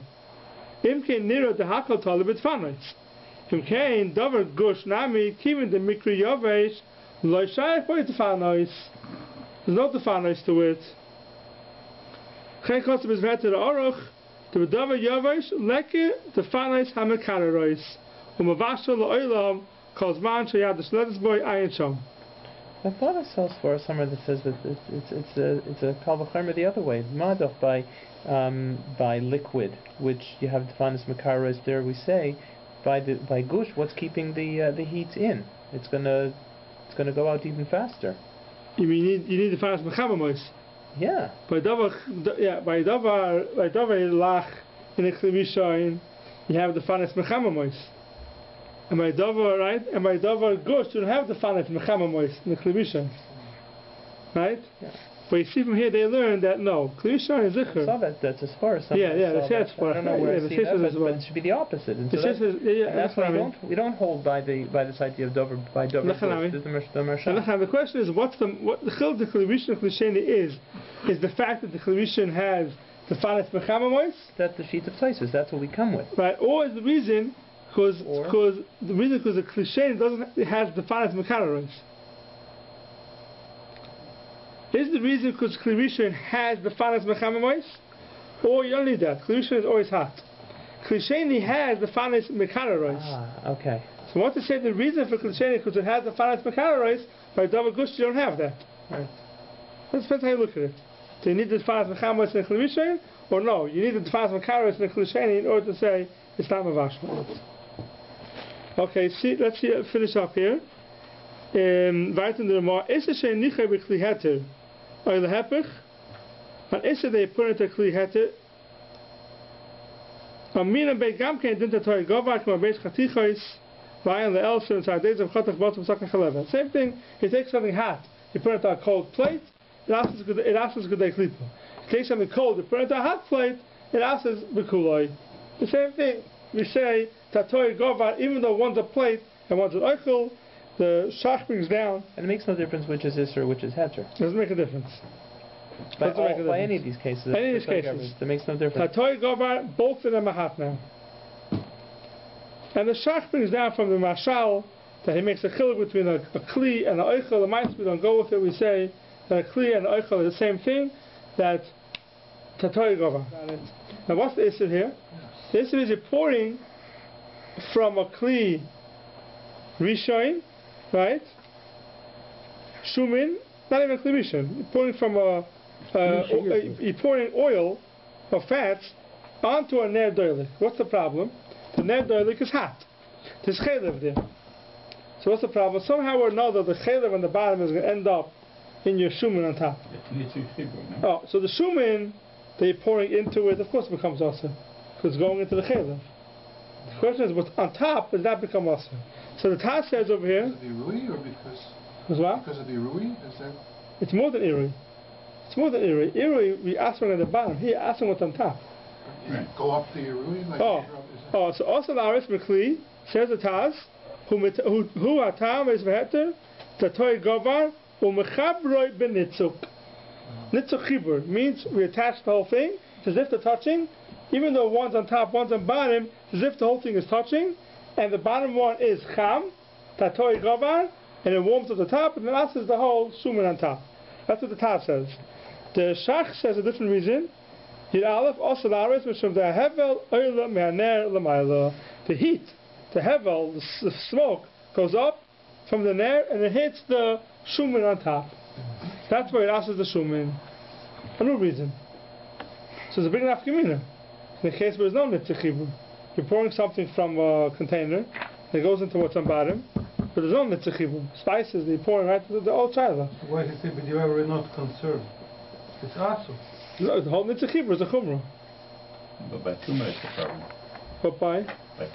imkein nira dehakal talibet fanais imkein davar gush nami kivin the mikri yovesh lo shayach boy tefanois. There's no tefanois to it. Chen kosv is veter aruch. The B'davar Yovesh Leke Tefanis Hamekararois Umavashal La'olam Kozman Shayad the Shledes Boy Ayin Shom. I thought I saw a somewhere that says that it's a Kal V'chomer the other way. Madach by liquid, which you have defined as Mekaros. There we say by gush, what's keeping the heat in? It's gonna go out even faster. You mean you need to find Mechamamois? Yeah. By davar lach in the klimishain, you have the fanes mechamamois. And by davar, right? And by davar gush, you don't have the fanes mechamamois in the klimishain. Right? Yeah. But you see from here, they learn that no, klimishain is zikr. I saw that's as far as Yeah, that's as far. I don't know where I've seen that, but it should be the opposite. And that's why we don't hold by this idea of davar by davar gush. The question is, what the chil the klimishain klisheni is the fact that the klimishain has the fanes mechamamois. That's the sheet of Taisus. That's what we come with. Right, or is the reason because the cliche has the fanes mechamamois. Is the reason because Klirishan has the fanes mechamamois? Or you don't need that. Klirishan is always hot. Klisheni has the fanes mechamamois. Okay. So I want to say the reason for Klisheni because it has the fanes mechamamois. By double gush you don't have that. Right. That depends how you look at it. Do you need the fanes mechamamois in Klirishan? Or no, you need the fanes mechamamois in Klisheni in order to say it's not mavashma. Okay, let's finish up here. Weiter in the Ramah. Is it shein nichai b'kli heter? Or the hepech? And is it they put it to kli heter? Amina bei gamkein dinta toy govar kama beis chatichos vayan l-Eliezer and Sardez of chatach bottom sakach 11. Same thing. You take something hot, you put it on a cold plate. It asks good day klipa. You take something cold, you put it on a hot plate. It asks b'kuloi. The same thing. We say tatoy govar, even though one's a plate and one's an oichel, the shach brings down. And it makes no difference which is Isser, which is Heter. Doesn't make a difference. By any of these cases. It makes no difference. Tatoy govar, both of them are hot now. And the shach brings down from the mashal that he makes a chiluk between a kli and an oichel. The mice we don't go with it. We say that a kli and an oichel are the same thing. That tatoy govar. Now what's the issue here? The issue is you're pouring from a kli rishoin, right? Shumin, not even kli rishon. You're pouring from you're pouring oil or fats onto a ner doilik. What's the problem? The ner doilik is hot. There's chaylev there. So what's the problem? Somehow or another, the chaylev on the bottom is going to end up in your shumin on top. Oh, so the shumin that you're pouring into it, of course, it becomes also. Because it's going into the chaylev. The question is, what's on top does that become also? So the Taz says over here. Because of the irui, or because? Because of the irui, is that? It's more than irui. It's more than irui. Irui, we ask one at the bottom. Here, ask one what's on top. Right. Go up the irui. Like so also the Aris Mekli says the Taz, who atam is veheter, tatoy govar, umechabroi benitzuk. Nitzuk chibur means we attach the whole thing. It's as if they're touching. Even though one's on top, one's on bottom, it's as if the whole thing is touching, and the bottom one is cham, tatoy govar, and it warms at the top, and the last is the whole shuman on top. That's what the Taz says. The Shach says a different reason. Yid Aleph also laris mishum the hevel oila me'aner l'mayla. The heat, the hevel, the smoke goes up from the ner and it hits the shuman on top. That's why it asks the shuman. For no reason. So it's a big enough gemina. In the case where there's no nitzach chibur, you're pouring something from a container that goes into what's on bottom, but there's no nitzach chibur. Spices, they're pouring right to the old child. Why he said, but you are not concerned? It's also. No, the whole nitzach chibur is a chumrah. But by tumah it's a problem. But by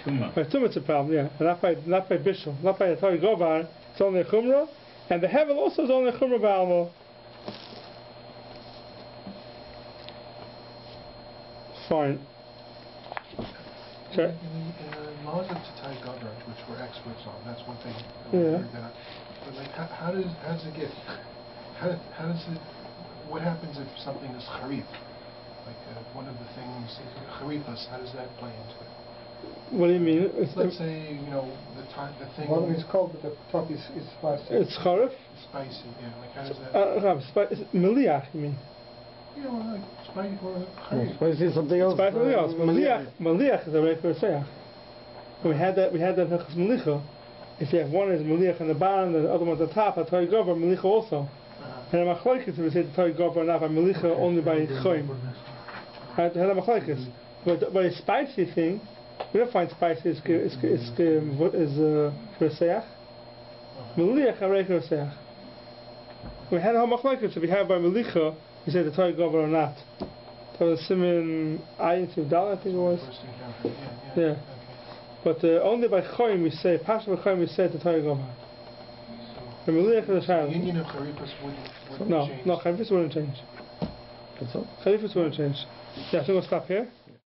tumah. By tumah it's a problem, yeah. And not by bishul. Not by a Torah govar, it's only a chumrah. And the hevel also is only a chumrah ba'almo. Fine. Sure. In the laws of Tatai Governor, which we're experts on, that's one thing. Yeah. But like, how does it get? How does it? What happens if something is charif? Like one of the things is charifas. How does that play into it? What do you mean? Let's say the thing. One is cold, but the top is spicy. It's charif. Spicy, yeah. Like how does that? Meliach, you mean? Yeah, well, like spicy or charif. Spicy is something else. Spicy something else. Meliach is a regular sayach. We had that in Hilchos Melicha. If you have one is meliach on the bottom, the other one's on the top, a Torah gover melicha also. And a machlokes we say the Torah gover not by melicha only by choim. Had a machlokes. But a spicy thing, we don't find spicy is for sayach. Meliach a regular sayach. We had a machlokes if we have by melicha we say the Torah Gover or not. That was Simin Ayin Dal, I think it was. First encounter. Yeah. Okay. But only by Choyim we say, Pasha by Choyim we say the Torah Gover. So, The the union of Charifas wouldn't change. No, Charifas wouldn't change. That's all. Charifas wouldn't change. Yeah, I think we'll stop here.